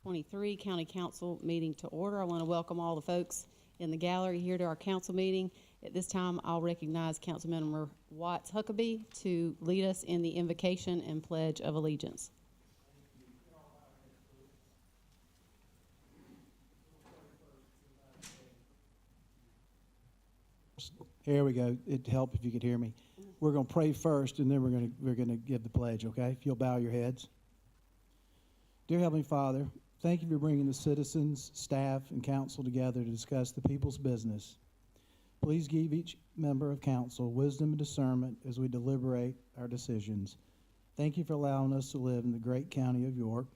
2023 County Council meeting to order. I want to welcome all the folks in the gallery here to our council meeting. At this time, I'll recognize Councilmember Watts Huckabee to lead us in the invocation and pledge of allegiance. Here we go. It'd help if you could hear me. We're going to pray first, and then we're going to give the pledge, okay? If you'll bow your heads. Dear Heavenly Father, thank you for bringing the citizens, staff, and council together to discuss the people's business. Please give each member of council wisdom and discernment as we deliberate our decisions. Thank you for allowing us to live in the great county of York.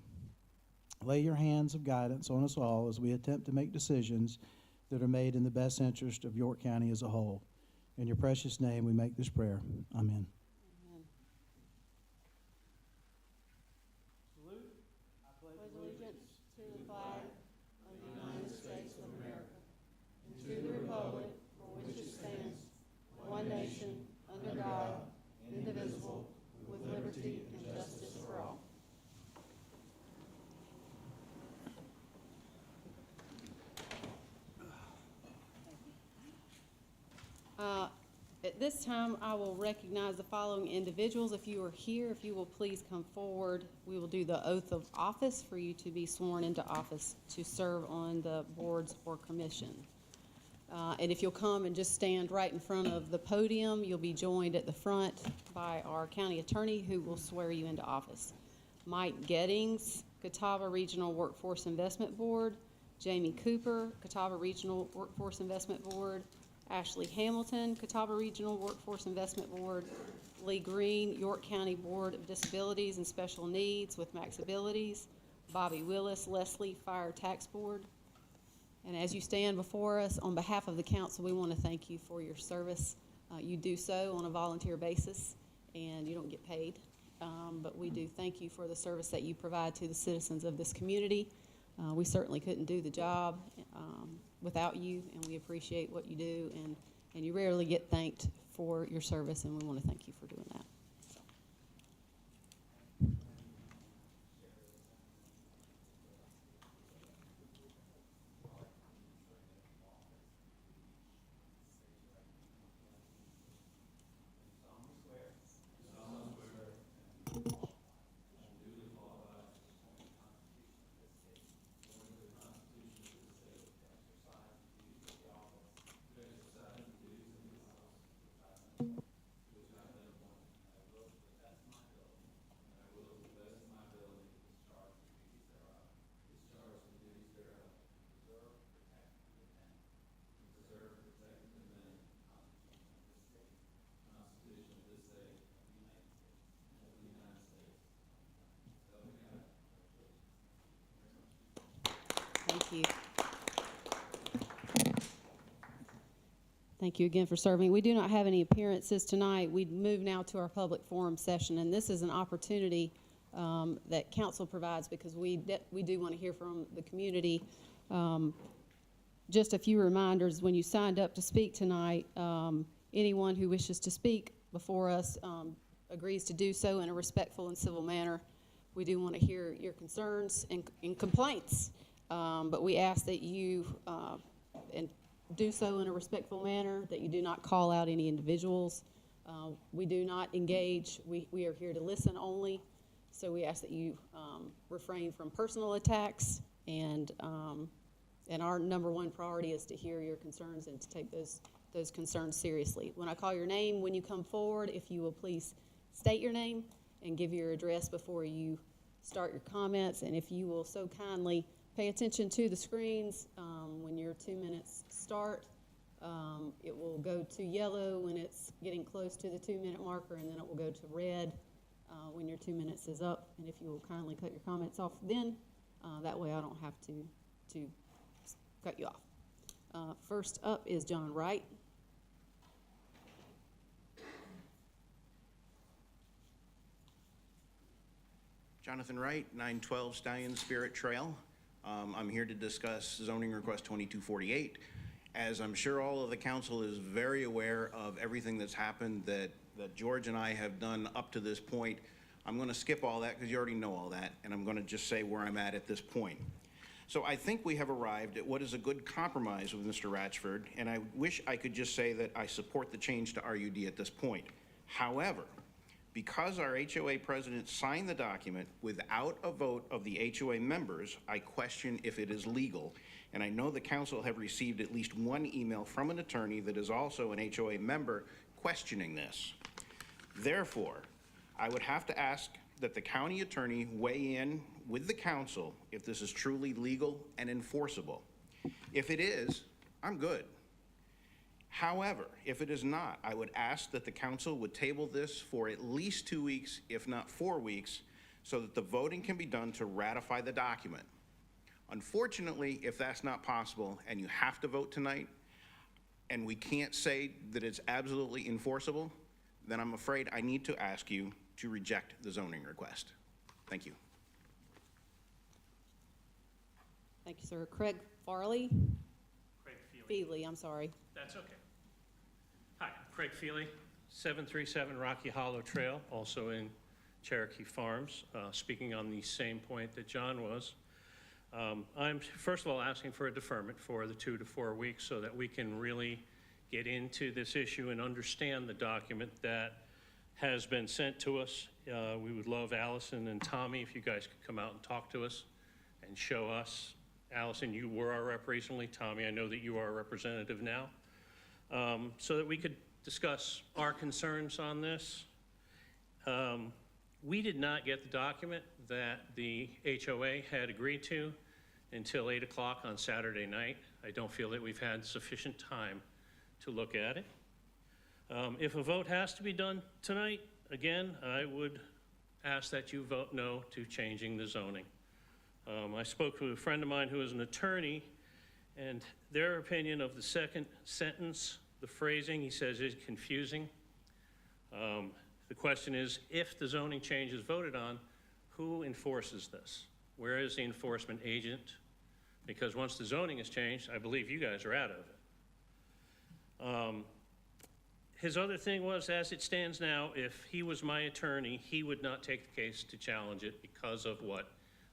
Lay your hands of guidance on us all as we attempt to make decisions that are made in the best interest of York County as a whole. In your precious name, we make this prayer. Amen. Amen. Salute. I pledge allegiance to the flag of the United States of America and to the republic for which it stands, one nation, under God, indivisible, with liberty and justice for all. At this time, I will recognize the following individuals. If you are here, if you will please come forward, we will do the oath of office for you to be sworn into office to serve on the boards or commission. And if you'll come and just stand right in front of the podium, you'll be joined at the front by our county attorney who will swear you into office. Mike Gettings, Catawba Regional Workforce Investment Board. Jamie Cooper, Catawba Regional Workforce Investment Board. Ashley Hamilton, Catawba Regional Workforce Investment Board. Lee Green, York County Board of Disabilities and Special Needs with Max Abilities. Bobby Willis, Leslie Fire Tax Board. And as you stand before us, on behalf of the council, we want to thank you for your service. You do so on a volunteer basis, and you don't get paid. But we do thank you for the service that you provide to the citizens of this community. We certainly couldn't do the job without you, and we appreciate what you do, and you rarely get thanked for your service, and we want to thank you for doing that. Thank you. Thank you again for serving. We do not have any appearances tonight. We move now to our public forum session, and this is an opportunity that council provides because we do want to hear from the community. Just a few reminders: when you signed up to speak tonight, anyone who wishes to speak before us agrees to do so in a respectful and civil manner. We do want to hear your concerns and complaints. But we ask that you and do so in a respectful manner, that you do not call out any individuals. We do not engage. We are here to listen only. So we ask that you refrain from personal attacks, and our number one priority is to hear your concerns and to take those concerns seriously. When I call your name, when you come forward, if you will please state your name and give your address before you start your comments, and if you will so kindly pay attention to the screens when your 2 minutes start. It will go to yellow when it's getting close to the 2-minute marker, and then it will go to red when your 2 minutes is up. And if you will kindly cut your comments off then, that way I don't have to cut you off. First up is John Wright. Jonathan Wright, 912 Stallion Spirit Trail. I'm here to discuss zoning request 2248. As I'm sure all of the council is very aware of everything that's happened that George and I have done up to this point, I'm going to skip all that because you already know all that, and I'm going to just say where I'm at this point. So I think we have arrived at what is a good compromise with Mr. Ratchford, and I wish I could just say that I support the change to RUD at this point. However, because our HOA president signed the document without a vote of the HOA members, I question if it is legal. And I know the council have received at least one email from an attorney that is also an HOA member questioning this. Therefore, I would have to ask that the county attorney weigh in with the council if this is truly legal and enforceable. If it is, I'm good. However, if it is not, I would ask that the council would table this for at least 2 weeks, if not 4 weeks, so that the voting can be done to ratify the document. Unfortunately, if that's not possible and you have to vote tonight, and we can't say that it's absolutely enforceable, then I'm afraid I need to ask you to reject the zoning request. Thank you. Thank you, sir. Craig Farley? Craig Feely. Feely, I'm sorry. That's okay. Hi, Craig Feely, 737 Rocky Hollow Trail, also in Cherokee Farms, speaking on the same point that John was. I'm first of all asking for a deferment for the 2 to 4 weeks so that we can really get into this issue and understand the document that has been sent to us. We would love Allison and Tommy if you guys could come out and talk to us and show us. Allison, you were our rep recently. Tommy, I know that you are a representative now. So that we could discuss our concerns on this. We did not get the document that the HOA had agreed to until 8 o'clock on Saturday night. I don't feel that we've had sufficient time to look at it. If a vote has to be done tonight, again, I would ask that you vote no to changing the zoning. I spoke to a friend of mine who is an attorney, and their opinion of the second sentence, the phrasing, he says, is confusing. The question is, if the zoning change is voted on, who enforces this? Where is the enforcement agent? Because once the zoning is changed, I believe you guys are out of it. His other thing was, as it stands now, if he was my attorney, he would not take the case to challenge it because of what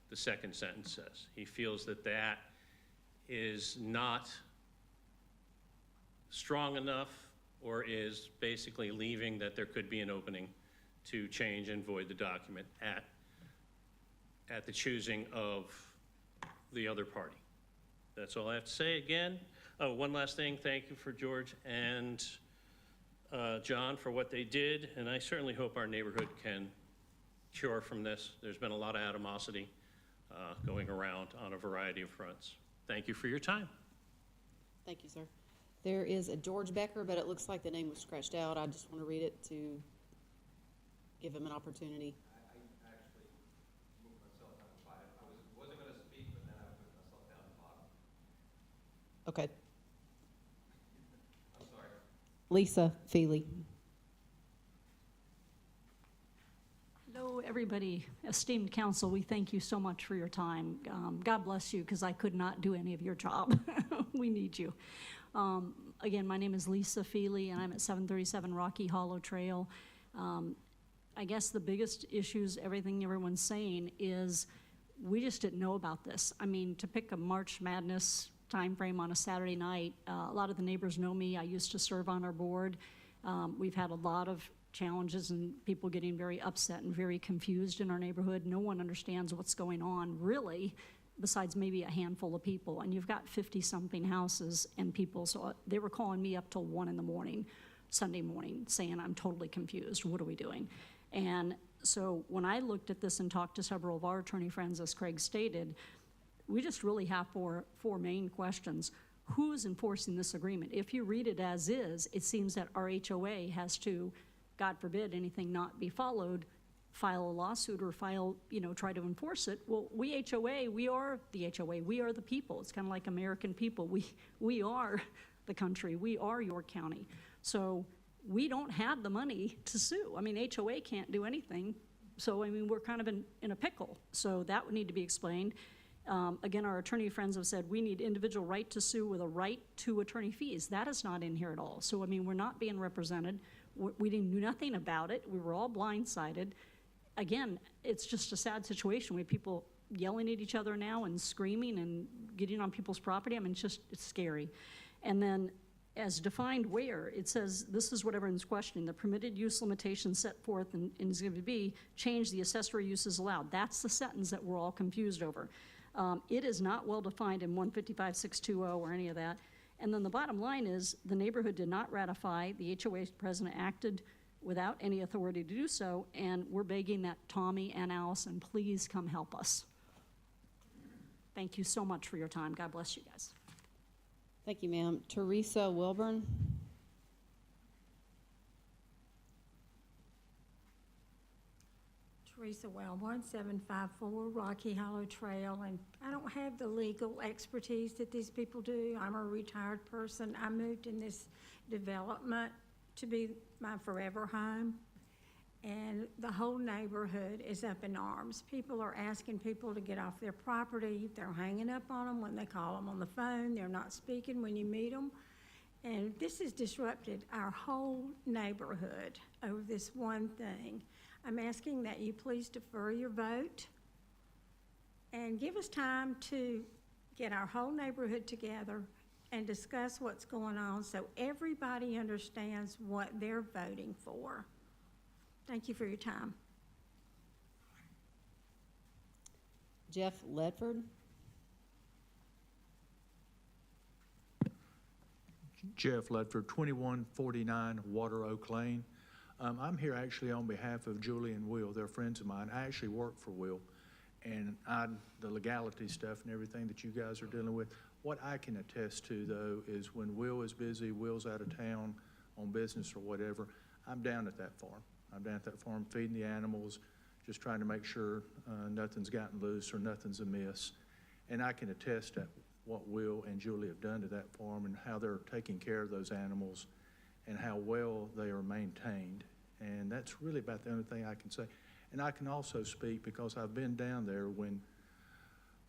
the second sentence says. He feels that that is not strong enough or is basically leaving that there could be an opening to change and void the document at the choosing of the other party. That's all I have to say. Again, oh, one last thing. Thank you for George and John for what they did, and I certainly hope our neighborhood can cure from this. There's been a lot of animosity going around on a variety of fronts. Thank you for your time. Thank you, sir. There is a George Becker, but it looks like the name was scratched out. I just want to read it to give him an opportunity. I actually moved myself down to 5. I wasn't going to speak, but then I put myself down to 5. Okay. I'm sorry. Lisa Feely. Hello, everybody. Esteemed council, we thank you so much for your time. God bless you, because I could not do any of your job. We need you. Again, my name is Lisa Feely, and I'm at 737 Rocky Hollow Trail. I guess the biggest issues, everything everyone's saying, is we just didn't know about this. I mean, to pick a March Madness timeframe on a Saturday night, a lot of the neighbors know me. I used to serve on our board. We've had a lot of challenges and people getting very upset and very confused in our neighborhood. No one understands what's going on, really, besides maybe a handful of people. And you've got 50-something houses and people, so they were calling me up till 1 in the morning, Sunday morning, saying, I'm totally confused, what are we doing? And so when I looked at this and talked to several of our attorney friends, as Craig stated, we just really have four main questions. Who is enforcing this agreement? If you read it as is, it seems that our HOA has to, God forbid anything not be followed, file a lawsuit or try to enforce it. Well, we HOA, we are the HOA, we are the people. It's kind of like American people. We are the country, we are York County. So we don't have the money to sue. I mean, HOA can't do anything. So, I mean, we're kind of in a pickle. So that would need to be explained. Again, our attorney friends have said we need individual right to sue with a right to attorney fees. That is not in here at all. So, I mean, we're not being represented. We didn't do nothing about it. We were all blindsided. again, it's just a sad situation with people yelling at each other now and screaming and getting on people's property. I mean, it's scary. And then as defined where, it says, this is what everyone's questioning, the permitted use limitations set forth in Exhibit B, change the accessory uses allowed. That's the sentence that we're all confused over. It is not well defined in 155-620 or any of that. And then the bottom line is, the neighborhood did not ratify, the HOA president acted without any authority to do so, and we're begging that Tommy and Allison please come help us. Thank you so much for your time. God bless you guys. Thank you, ma'am. Teresa Wilburn? Teresa Wellborn, 754 Rocky Hollow Trail, and I don't have the legal expertise that these people do. I'm a retired person. I moved in this development to be my forever home, and the whole neighborhood is up in arms. People are asking people to get off their property. They're hanging up on them when they call them on the phone. They're not speaking when you meet them. And this has disrupted our whole neighborhood over this one thing. I'm asking that you please defer your vote and give us time to get our whole neighborhood together and discuss what's going on so everybody understands what they're voting for. Thank you for your time. Jeff Ledford? Jeff Ledford, 2149 Water Oak Lane. I'm here actually on behalf of Julie and Will. They're friends of mine. I actually work for Will, and the legality stuff and everything that you guys are dealing with, what I can attest to, though, is when Will is busy, Will's out of town on business or whatever, I'm down at that farm. I'm down at that farm feeding the animals, just trying to make sure nothing's gotten loose or nothing's amiss. And I can attest to what Will and Julie have done to that farm and how they're taking care of those animals and how well they are maintained. And that's really about the only thing I can say. And I can also speak because I've been down there when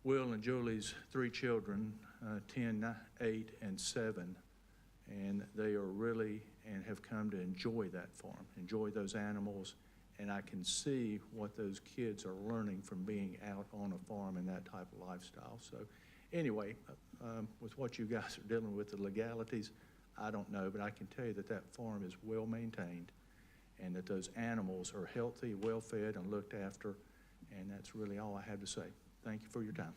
Will and Julie's 3 children, 10, 8, and 7, and they are really and have come to enjoy that farm, enjoy those animals, and I can see what those kids are learning from being out on a farm and that type of lifestyle. So anyway, with what you guys are dealing with, the legalities, I don't know, but I can tell you that that farm is well maintained and that those animals are healthy, well fed, and looked after, and that's really all I have to say. Thank you for your time.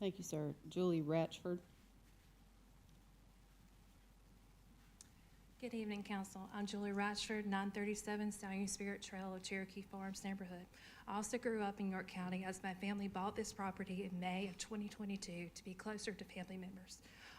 Thank you, sir. Julie Ratchford? Good evening, Council. I'm Julie Ratchford, 937 Stallion Spirit Trail of Cherokee Farms neighborhood. I also grew up in York County as my family bought this property in May of 2022 to be closer to family members.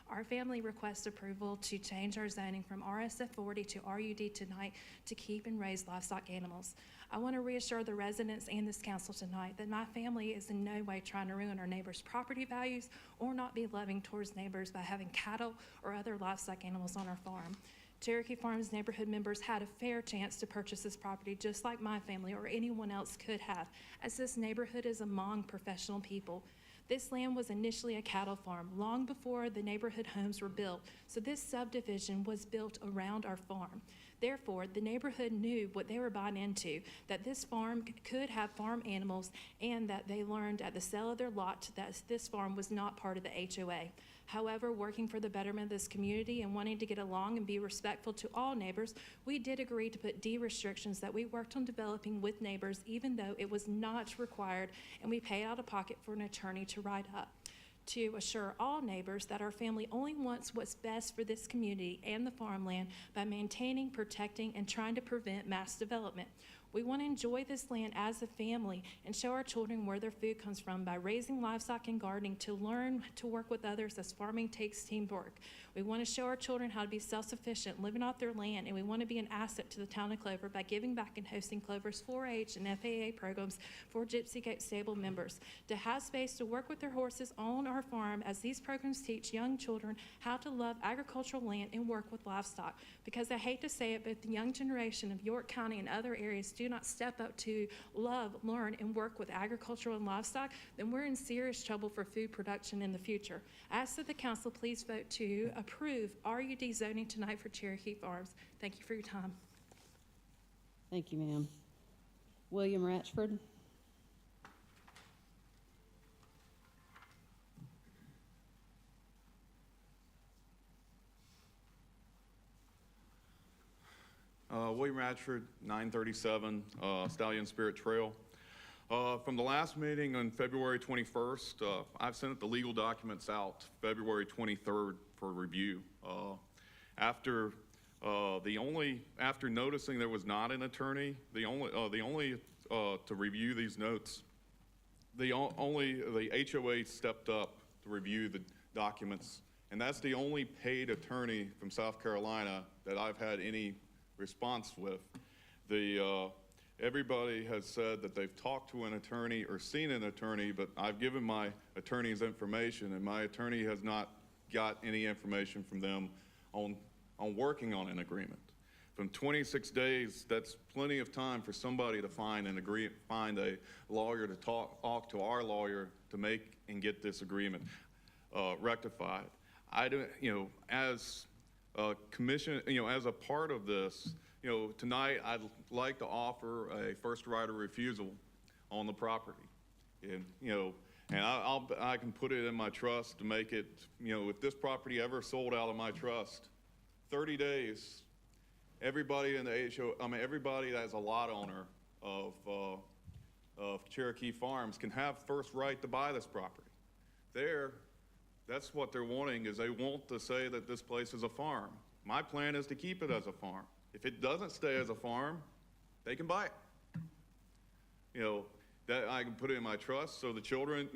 Our family requests approval to change our zoning from RSF 40 to RUD tonight to keep and raise livestock animals. I want to reassure the residents and this council tonight that my family is in no way trying to ruin our neighbors' property values or not be loving towards neighbors by having cattle or other livestock animals on our farm. Cherokee Farms neighborhood members had a fair chance to purchase this property just like my family or anyone else could have, as this neighborhood is among professional people. This land was initially a cattle farm long before the neighborhood homes were built, so this subdivision was built around our farm. Therefore, the neighborhood knew what they were buying into, that this farm could have farm animals, and that they learned at the sale of their lot that this farm was not part of the HOA. However, working for the betterment of this community and wanting to get along and be respectful to all neighbors, we did agree to put D restrictions that we worked on developing with neighbors, even though it was not required, and we paid out of pocket for an attorney to write up, to assure all neighbors that our family only wants what's best for this community and the farmland by maintaining, protecting, and trying to prevent mass development. We want to enjoy this land as a family and show our children where their food comes from by raising livestock and gardening to learn to work with others as farming takes teamwork. We want to show our children how to be self-sufficient, living off their land, and we want to be an asset to the town of Clover by giving back and hosting Clover's 4-H and FAA programs for Gypsy Goat Stable members, to have space to work with their horses on our farm, as these programs teach young children how to love agricultural land and work with livestock. Because I hate to say it, but the young generation of York County and other areas do not step up to love, learn, and work with agricultural and livestock, then we're in serious trouble for food production in the future. I ask that the council please vote to approve RUD zoning tonight for Cherokee Farms. Thank you for your time. Thank you, ma'am. William Ratchford? William Ratchford, 937 Stallion Spirit Trail. From the last meeting on February 21st, I've sent the legal documents out February 23rd for review. After noticing there was not an attorney, the only to review these notes, the HOA stepped up to review the documents, and that's the only paid attorney from South Carolina that I've had any response with. Everybody has said that they've talked to an attorney or seen an attorney, but I've given my attorney's information, and my attorney has not got any information from them on working on an agreement. From 26 days, that's plenty of time for somebody to find a lawyer to talk to our lawyer to make and get this agreement rectified. I don't, as a commission, as a part of this, tonight I'd like to offer a first right of refusal on the property. And, and I can put it in my trust to make it, if this property ever sold out of my trust, 30 days, everybody in the HO, everybody that's a lot owner of Cherokee Farms can have first right to buy this property. That's what they're wanting, is they want to say that this place is a farm. My plan is to keep it as a farm. If it doesn't stay as a farm, they can buy it. That I can put it in my trust, so the children,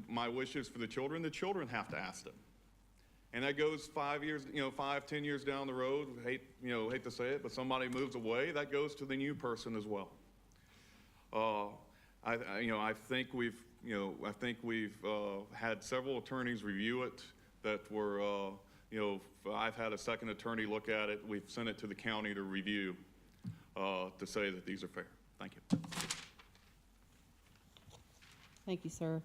my wishes for the children have to ask them. And that goes 5 years, 10 years down the road, hate to say it, but somebody moves away, that goes to the new person as well. I think we've had several attorneys review it that were, I've had a second attorney look at it. We've sent it to the county to review to say that these are fair. Thank you. Thank you, sir.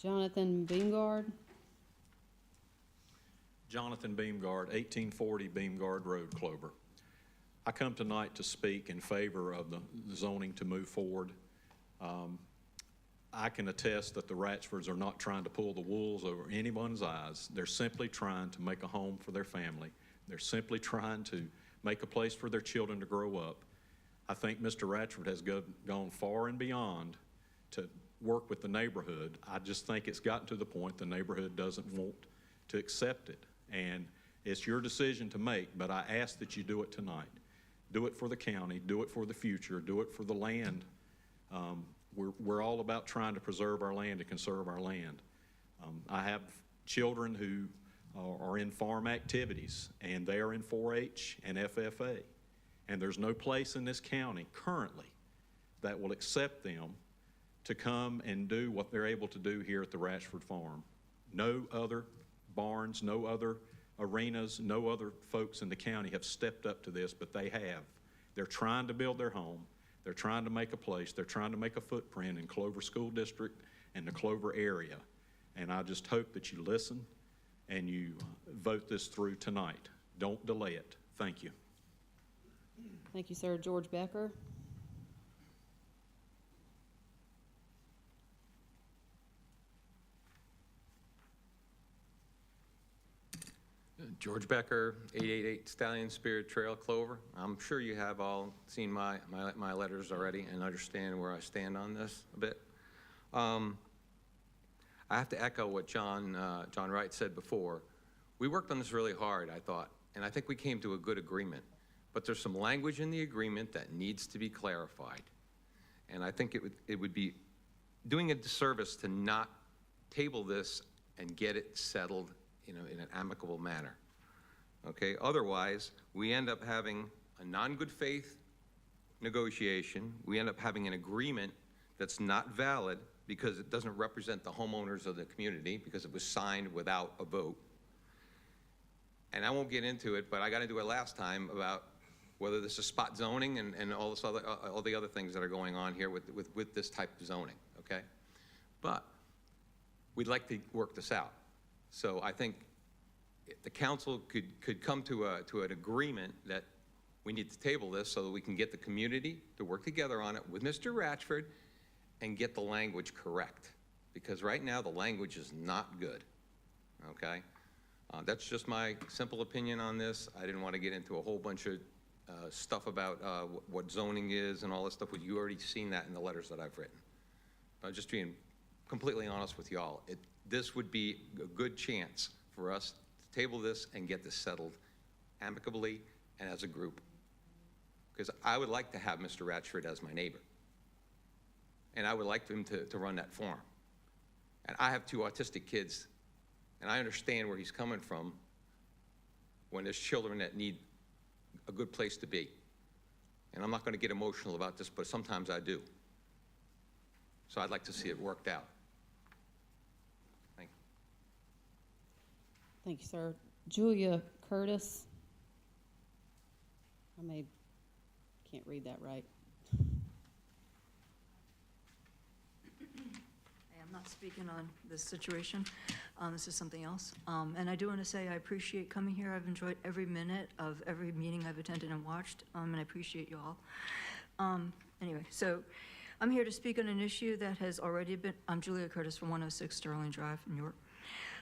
Jonathan Beamgard. Jonathan Beamgard, 1840 Beamgard Road, Clover. I come tonight to speak in favor of the zoning to move forward. I can attest that the Ratchfords are not trying to pull the wool over anyone's eyes. They're simply trying to make a home for their family. They're simply trying to make a place for their children to grow up. I think Mr. Ratchford has gone far and beyond to work with the neighborhood. I just think it's gotten to the point the neighborhood doesn't want to accept it. And it's your decision to make, but I ask that you do it tonight. Do it for the county, do it for the future, do it for the land. We're all about trying to preserve our land and conserve our land. I have children who are in farm activities, and they are in 4-H and FFA. And there's no place in this county currently that will accept them to come and do what they're able to do here at the Ratchford Farm. No other barns, no other arenas, no other folks in the county have stepped up to this, but they have. They're trying to build their home. They're trying to make a place. They're trying to make a footprint in Clover School District and the Clover area. And I just hope that you listen and you vote this through tonight. Don't delay it. Thank you. Thank you, sir. George Becker. George Becker, 888 Stallion Spirit Trail, Clover. I'm sure you have all seen my letters already and understand where I stand on this a bit. I have to echo what John Wright said before. We worked on this really hard, I thought, and I think we came to a good agreement. But there's some language in the agreement that needs to be clarified. And I think it would be doing a disservice to not table this and get it settled in an amicable manner. Okay, otherwise, we end up having a non-good faith negotiation. We end up having an agreement that's not valid because it doesn't represent the homeowners of the community because it was signed without a vote. And I won't get into it, but I got into it last time about whether this is spot zoning and all the other things that are going on here with this type of zoning, okay? But we'd like to work this out. So I think the council could come to an agreement that we need to table this so that we can get the community to work together on it with Mr. Ratchford and get the language correct. Because right now the language is not good, okay? That's just my simple opinion on this. I didn't want to get into a whole bunch of stuff about what zoning is and all this stuff, you already seen that in the letters that I've written. Just being completely honest with y'all, this would be a good chance for us to table this and get this settled amicably and as a group. Because I would like to have Mr. Ratchford as my neighbor. And I would like him to run that farm. And I have 2 autistic kids, and I understand where he's coming from when there's children that need a good place to be. And I'm not going to get emotional about this, but sometimes I do. So I'd like to see it worked out. Thank you. Thank you, sir. Julia Curtis. Can't read that right. Hey, I'm not speaking on this situation. This is something else. And I do want to say I appreciate coming here. I've enjoyed every minute of every meeting I've attended and watched, and I appreciate you all. Anyway, so I'm here to speak on an issue that has already been, I'm Julia Curtis from 106 Sterling Drive, New York.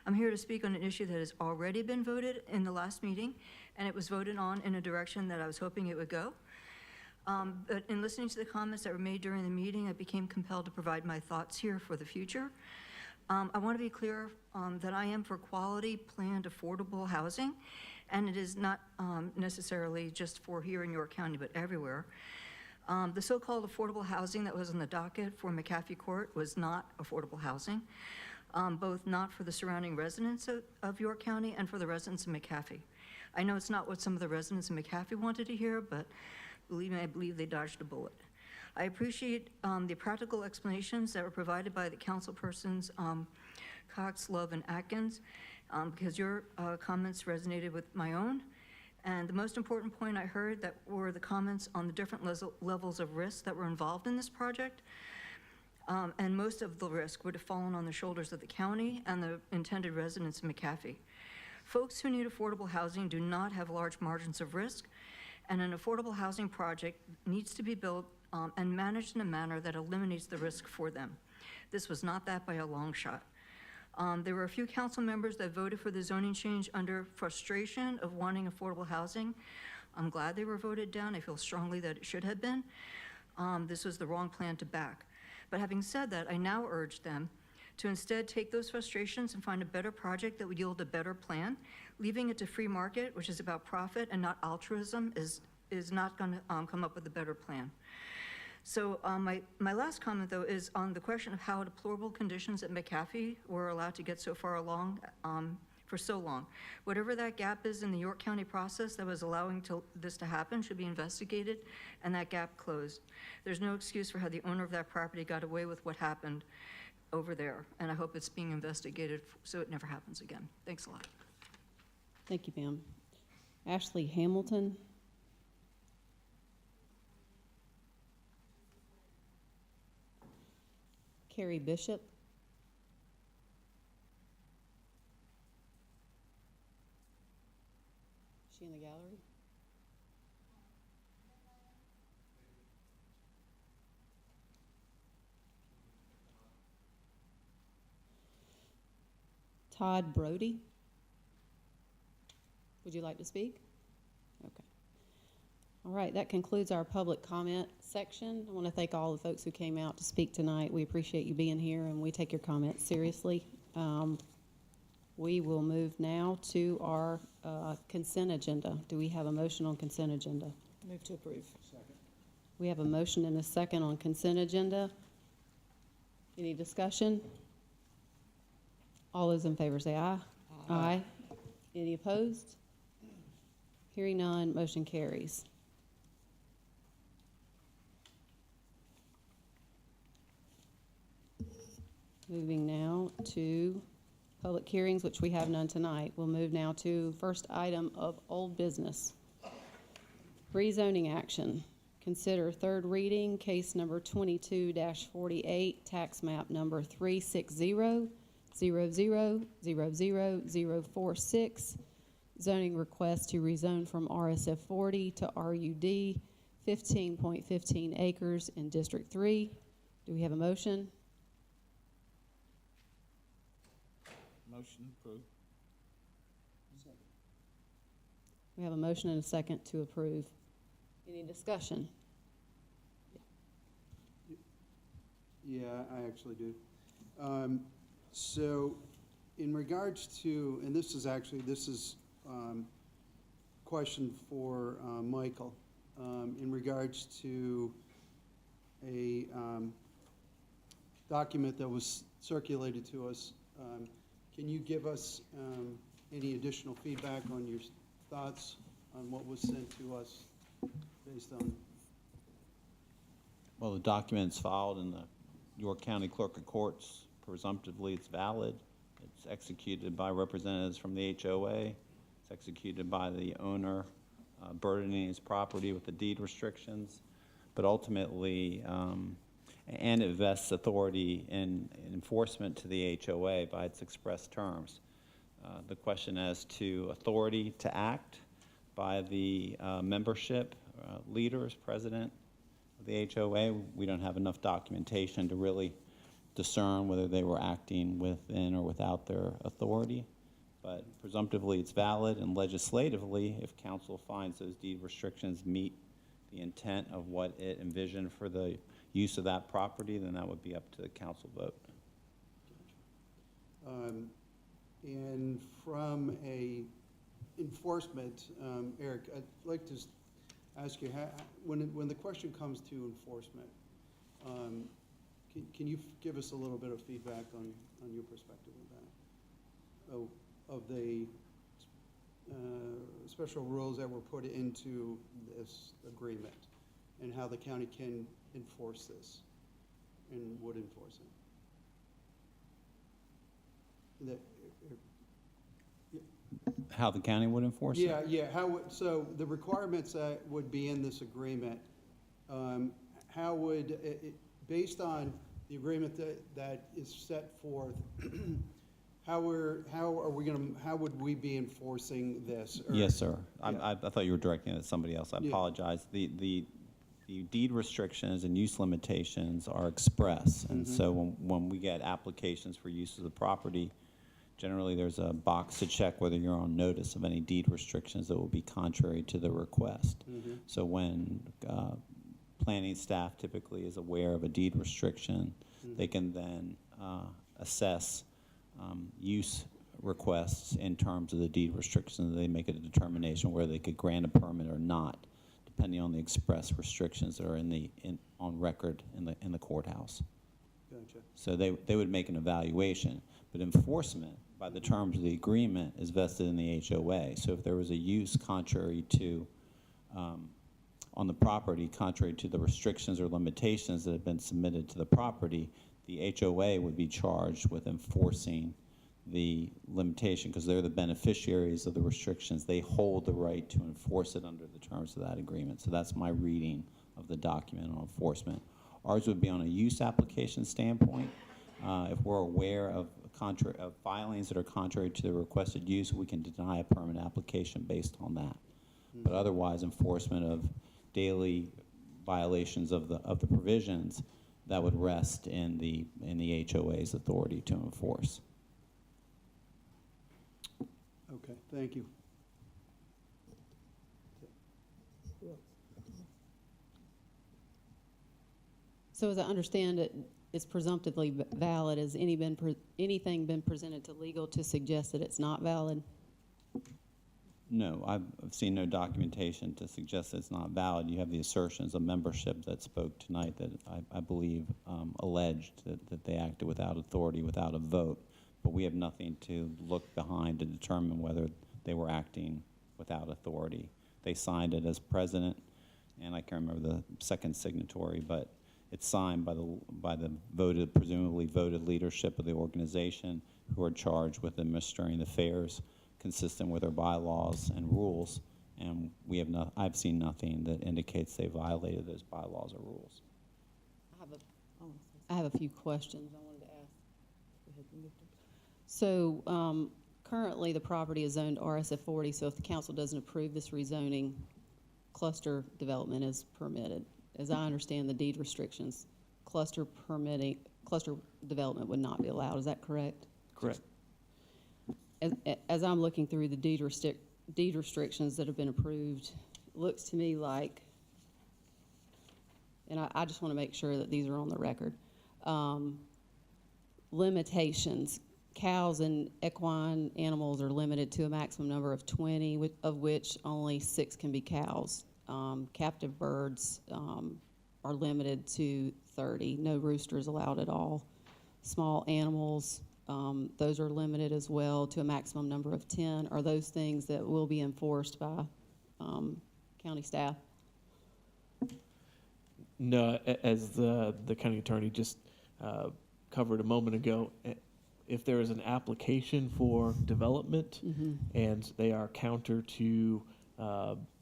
I'm here to speak on an issue that has already been voted in the last meeting, and it was voted on in a direction that I was hoping it would go. But in listening to the comments that were made during the meeting, I became compelled to provide my thoughts here for the future. I want to be clear that I am for quality, planned, affordable housing, and it is not necessarily just for here in York County, but everywhere. The so-called affordable housing that was on the docket for McAfee Court was not affordable housing, both not for the surrounding residents of York County and for the residents of McAfee. I know it's not what some of the residents of McAfee wanted to hear, but believe me, I believe they dodged a bullet. I appreciate the practical explanations that were provided by the councilpersons Cox, Love, and Atkins, because your comments resonated with my own. And the most important point I heard that were the comments on the different levels of risk that were involved in this project. And most of the risk would have fallen on the shoulders of the county and the intended residents of McAfee. Folks who need affordable housing do not have large margins of risk, and an affordable housing project needs to be built and managed in a manner that eliminates the risk for them. This was not that by a long shot. There were a few council members that voted for the zoning change under frustration of wanting affordable housing. I'm glad they were voted down. I feel strongly that it should have been. This was the wrong plan to back. But having said that, I now urge them to instead take those frustrations and find a better project that would yield a better plan. Leaving it to free market, which is about profit and not altruism, is not going to come up with a better plan. So my last comment, though, is on the question of how deplorable conditions at McAfee were allowed to get so far along for so long. Whatever that gap is in the York County process that was allowing this to happen should be investigated and that gap closed. There's no excuse for how the owner of that property got away with what happened over there, and I hope it's being investigated so it never happens again. Thanks a lot. Thank you, ma'am. Ashley Hamilton. Carrie Bishop. Is she in the gallery? Todd Brody. Would you like to speak? Okay. All right, that concludes our public comment section. I want to thank all the folks who came out to speak tonight. We appreciate you being here, and we take your comments seriously. We will move now to our consent agenda. Do we have a motion on consent agenda? Move to approve. Second. We have a motion and a second on consent agenda. Any discussion? All those in favor say aye. Aye. Any opposed? Hearing none, motion carries. Moving now to public hearings, which we have none tonight. We'll move now to first item of old business. Rezoning action. Consider third reading, case number 22-48, tax map number 360-00000046. Zoning request to rezone from RSF 40 to RUD, 15.15 acres in District 3. Do we have a motion? Motion approved. We have a motion and a second to approve. Any discussion? Yeah, I actually do. So in regards to, and this is question for Michael, in regards to a document that was circulated to us, can you give us any additional feedback on your thoughts on what was sent to us based on? Well, the document's filed in the York County Clerk of Courts. Presumptively, it's valid. It's executed by representatives from the HOA. It's executed by the owner, burdening his property with the deed restrictions. But ultimately, and it vests authority in enforcement to the HOA by its express terms. The question as to authority to act by the membership leaders, president of the HOA, we don't have enough documentation to really discern whether they were acting within or without their authority. But presumptively, it's valid, and legislatively, if council finds those deed restrictions meet the intent of what it envisioned for the use of that property, then that would be up to the council vote. And from a enforcement, Eric, I'd like to ask you, when the question comes to enforcement, can you give us a little bit of feedback on your perspective of that? Of the special rules that were put into this agreement and how the county can enforce this and would enforce it? How the county would enforce it? Yeah. So the requirements that would be in this agreement, how would, based on the agreement that is set forth, how would we be enforcing this? Yes, sir. Yeah. I thought you were directing it at somebody else. I apologize. The deed restrictions and use limitations are express, and so when we get applications for use of the property, generally there's a box to check whether you're on notice of any deed restrictions that will be contrary to the request. So when planning staff typically is aware of a deed restriction, they can then assess use requests in terms of the deed restrictions. They make a determination whether they could grant a permit or not, depending on the express restrictions that are on record in the courthouse. Gotcha. So they would make an evaluation, but enforcement by the terms of the agreement is vested in the HOA. So if there was a use contrary to on the property, contrary to the restrictions or limitations that have been submitted to the property, the HOA would be charged with enforcing the limitation because they're the beneficiaries of the restrictions. They hold the right to enforce it under the terms of that agreement. So that's my reading of the document on enforcement. Ours would be on a use application standpoint. If we're aware of filings that are contrary to the requested use, we can deny a permit application based on that. But otherwise, enforcement of daily violations of the provisions, that would rest in the HOA's authority to enforce. Okay, thank you. So as I understand it, it's presumptively valid. Has anything been presented to legal to suggest that it's not valid? No, I've seen no documentation to suggest that it's not valid. You have the assertions of membership that spoke tonight that I believe alleged that they acted without authority, without a vote. But we have nothing to look behind to determine whether they were acting without authority. They signed it as president, and I can't remember the second signatory, but it's signed by the presumably voted leadership of the organization who are charged with administering the affairs consistent with our bylaws and rules, and I've seen nothing that indicates they violated those bylaws or rules. I have a few questions I wanted to ask. So currently the property is zoned RSF 40, so if the council doesn't approve this rezoning, cluster development is permitted. As I understand the deed restrictions, cluster development would not be allowed. Is that correct? Correct. As I'm looking through the deed restrictions that have been approved, it looks to me like and I just want to make sure that these are on the record. Limitations. Cows and equine animals are limited to a maximum number of 20, of which only 6 can be cows. Captive birds are limited to 30. No roosters allowed at all. Small animals, those are limited as well to a maximum number of 10. Are those things that will be enforced by county staff? No, as the county attorney just covered a moment ago, if there is an application for development and they are counter to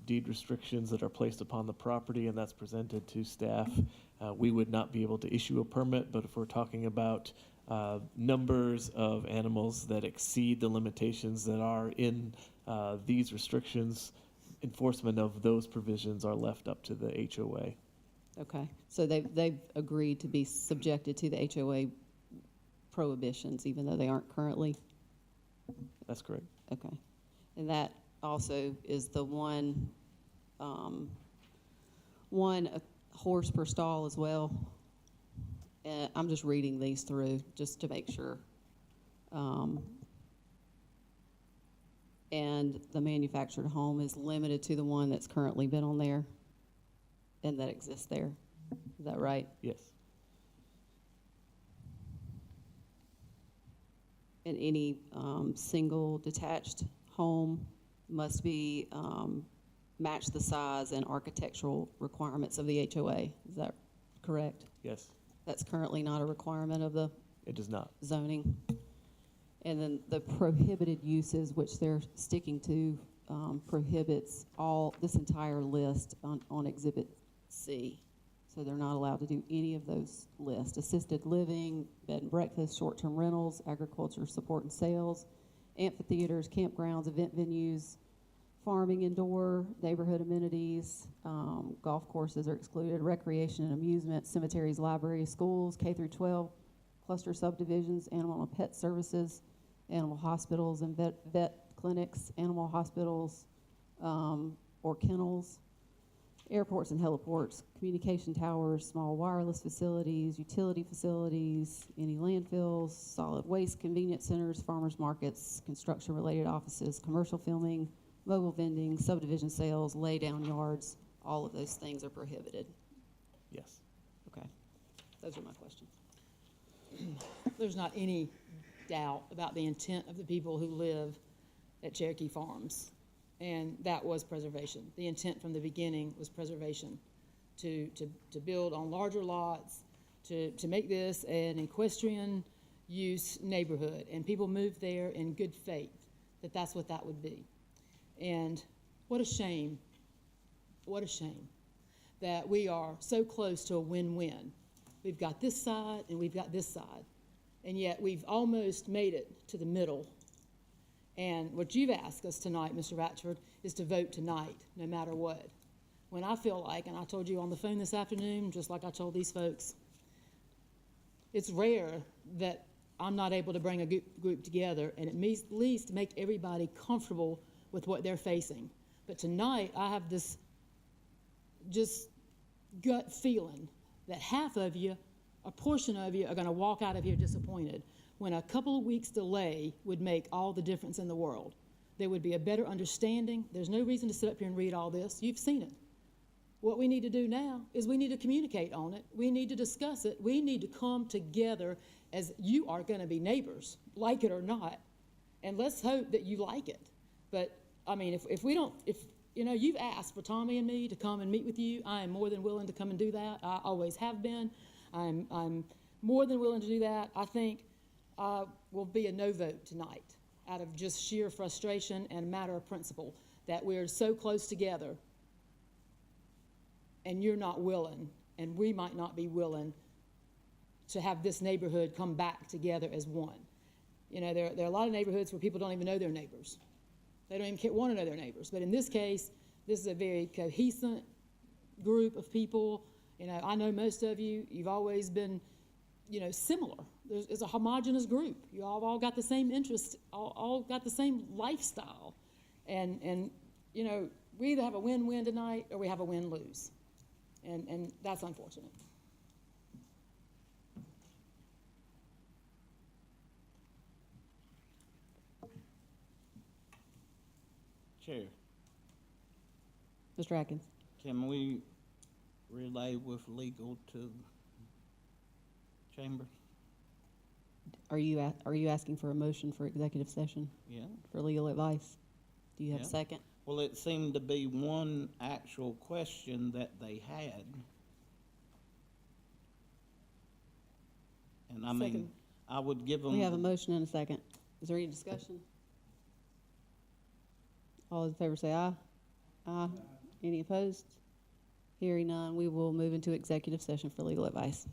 deed restrictions that are placed upon the property and that's presented to staff, we would not be able to issue a permit. But if we're talking about numbers of animals that exceed the limitations that are in these restrictions, enforcement of those provisions are left up to the HOA. Okay, so they've agreed to be subjected to the HOA prohibitions, even though they aren't currently? That's correct. Okay, and that also is the one horse per stall as well? I'm just reading these through just to make sure. And the manufactured home is limited to the one that's currently been on there and that exists there. Is that right? Yes. And any single detached home must be match the size and architectural requirements of the HOA. Is that correct? Yes. That's currently not a requirement of the It does not. zoning. And then the prohibited uses, which they're sticking to, prohibits this entire list on Exhibit C. So they're not allowed to do any of those lists. Assisted living, bed and breakfast, short-term rentals, agriculture support and sales, amphitheaters, campgrounds, event venues, farming indoor, neighborhood amenities, golf courses are excluded, recreation and amusement, cemeteries, libraries, schools, K through 12, cluster subdivisions, animal and pet services, animal hospitals and vet clinics, animal hospitals or kennels, airports and heliports, communication towers, small wireless facilities, utility facilities, any landfills, solid waste convenience centers, farmers markets, construction-related offices, commercial filming, mobile vending, subdivision sales, lay-down yards, all of those things are prohibited. Yes. Okay. Those are my questions. There's not any doubt about the intent of the people who live at Cherokee Farms, and that was preservation. The intent from the beginning was preservation, to build on larger lots, to make this an equestrian use neighborhood, and people moved there in good faith that that's what that would be. And what a shame that we are so close to a win-win. We've got this side and we've got this side, and yet we've almost made it to the middle. And what you've asked us tonight, Mr. Ratchford, is to vote tonight, no matter what. When I feel like, and I told you on the phone this afternoon, just like I told these folks, it's rare that I'm not able to bring a group together and at least make everybody comfortable with what they're facing. But tonight, I have this just gut feeling that half of you, a portion of you, are going to walk out of here disappointed, when a couple of weeks delay would make all the difference in the world. There would be a better understanding. There's no reason to sit up here and read all this. You've seen it. What we need to do now is we need to communicate on it. We need to discuss it. We need to come together as you are going to be neighbors, like it or not. And let's hope that you like it. But, I mean, if we don't, you know, you've asked for Tommy and me to come and meet with you. I am more than willing to come and do that. I always have been. I'm more than willing to do that. I think will be a no vote tonight out of just sheer frustration and a matter of principle that we're so close together and you're not willing, and we might not be willing to have this neighborhood come back together as one. You know, there are a lot of neighborhoods where people don't even know their neighbors. They don't even want to know their neighbors. But in this case, this is a very cohesive group of people. You know, I know most of you, you've always been, you know, similar. It's a homogenous group. You all got the same interests, all got the same lifestyle. And you know, we either have a win-win tonight or we have a win-lose. and that's unfortunate. Chair, Mr. Atkins? can we relay with legal to chamber? Are you asking for a motion for executive session Yeah. for legal advice? Do you have a Yeah. second? Well, it seemed to be one actual question that they had. And I mean, Second. I would give them. We have a motion and a second. Is there any discussion? All those in favor say aye. Aye. Any opposed? Hearing none, we will move into executive session for legal advice.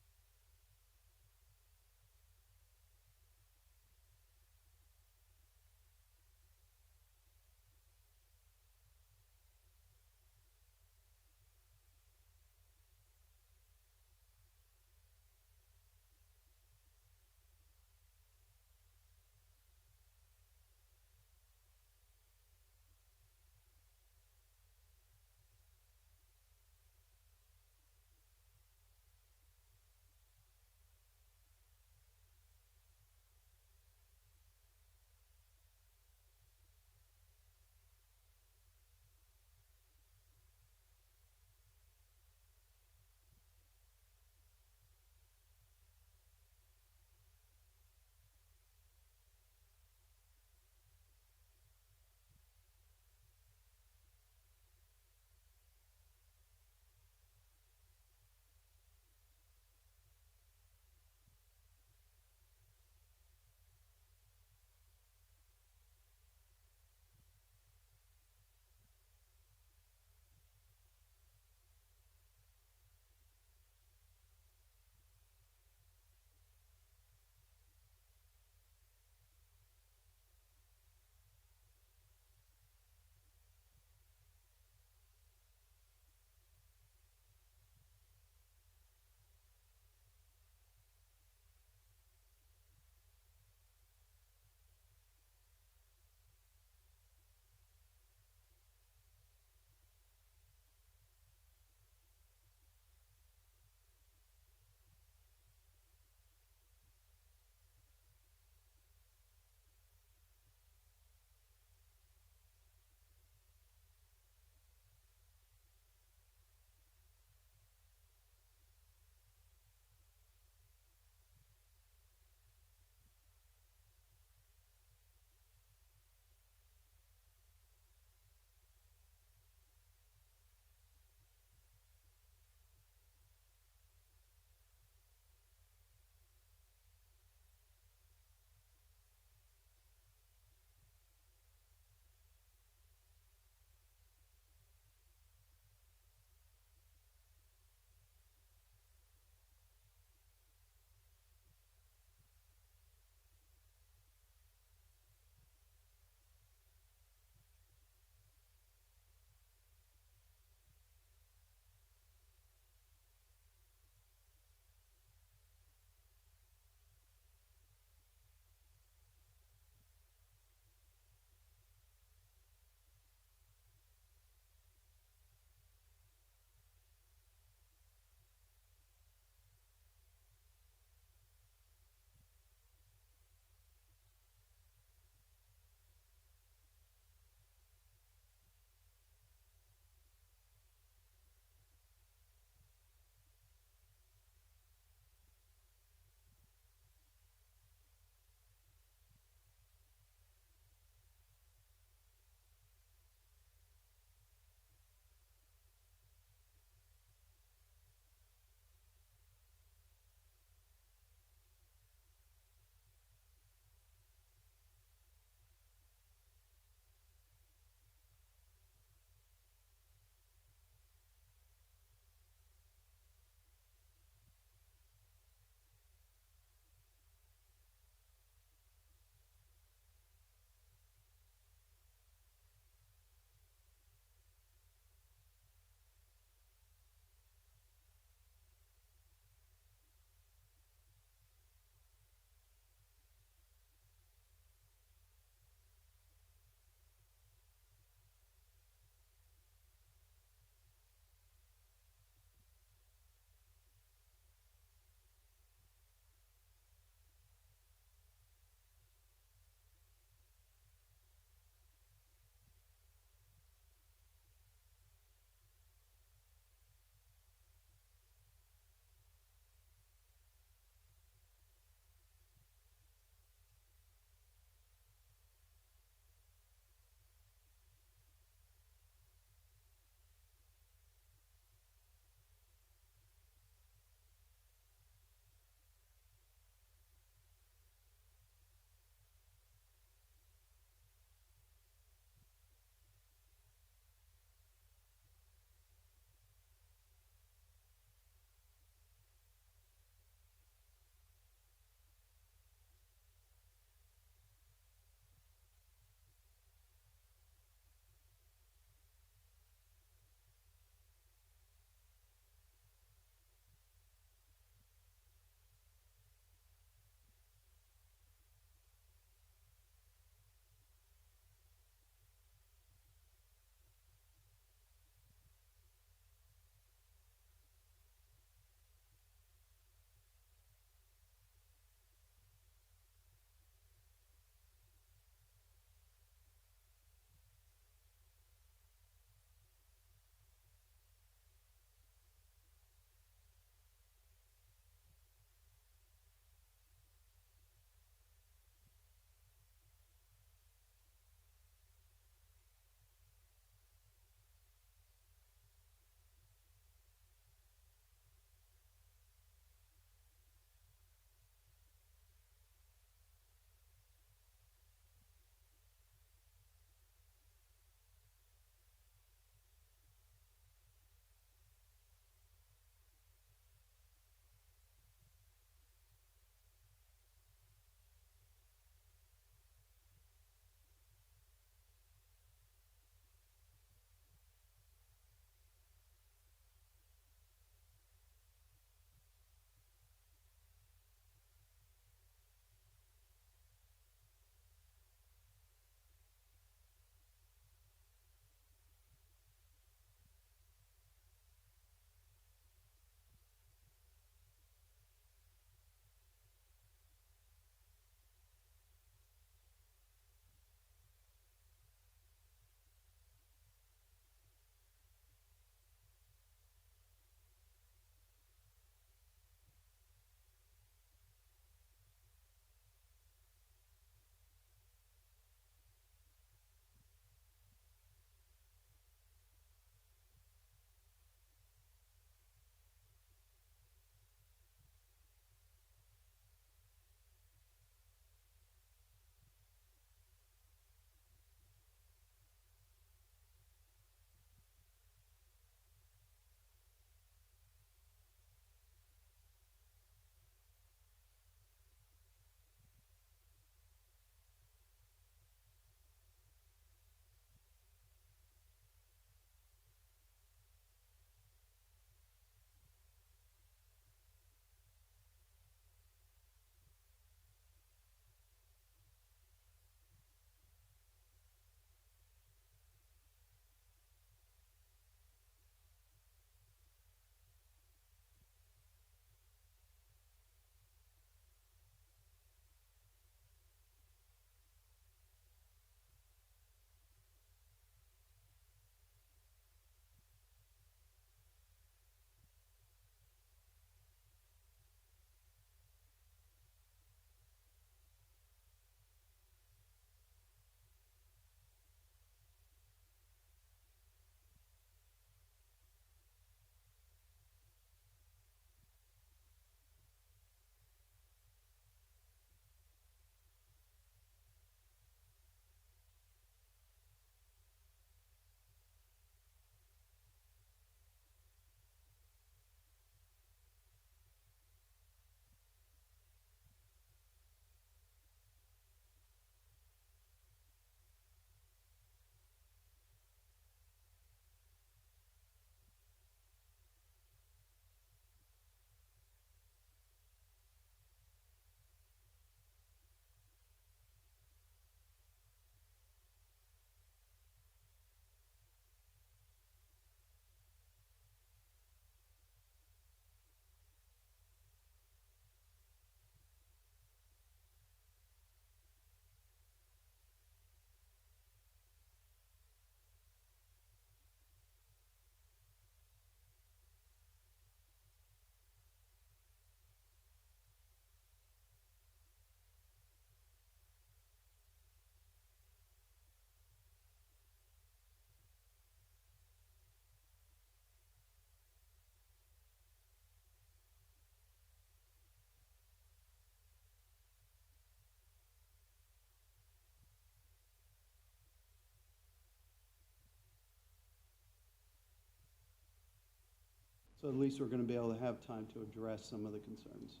So at least we're gonna be able to have time to address some of the concerns.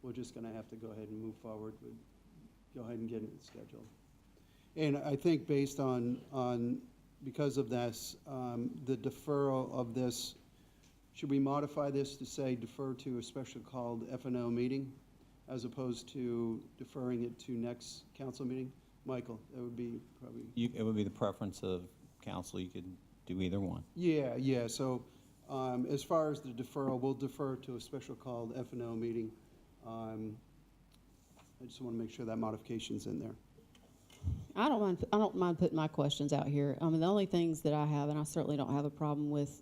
We're just gonna have to go ahead and move forward with, go ahead and get it scheduled. And I think based on, because of this, the deferral of this, should we modify this to say defer to a special called F&O meeting as opposed to deferring it to next council meeting? Michael, that would be probably. It would be the preference of council. You could do either one. Yeah, so, as far as the deferral, we'll defer to a special called F&O meeting. I just want to make sure that modification's in there. I don't mind putting my questions out here. I mean, the only things that I have, and I certainly don't have a problem with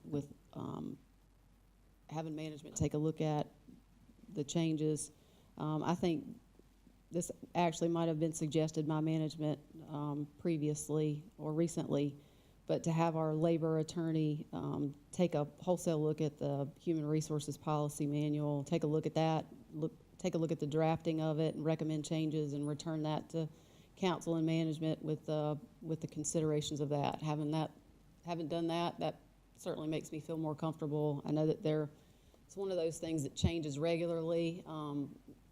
having management take a look at the changes. I think this actually might have been suggested by management previously or recently, but to have our labor attorney take a wholesale look at the human resources policy manual, take a look at that, take a look at the drafting of it and recommend changes and return that to council and management with the considerations of that. Having done that, that certainly makes me feel more comfortable. I know that it's one of those things that changes regularly.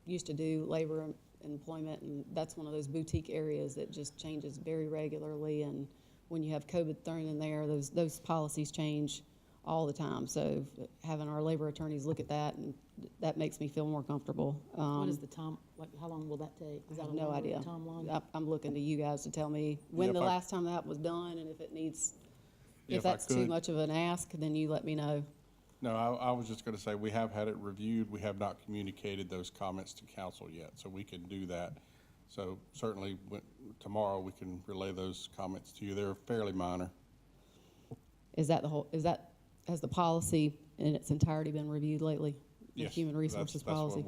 Used to do labor and employment, and that's one of those boutique areas that just changes very regularly. And when you have COVID thrown in there, those policies change all the time. So having our labor attorneys look at that, and that makes me feel more comfortable. What is the time, like, how long will that take? Is I that have a no longer idea. timeline? I'm looking to you guys to tell me when the last time that was done, and if it needs, Yeah, if that's too much of an ask, then you let me know. No, I was just going to say, we have had it reviewed. We have not communicated those comments to council yet, so we can do that. So certainly, tomorrow, we can relay those comments to you. They're fairly minor. Has the policy in its entirety been reviewed lately? The Yes, human resources that's what policy?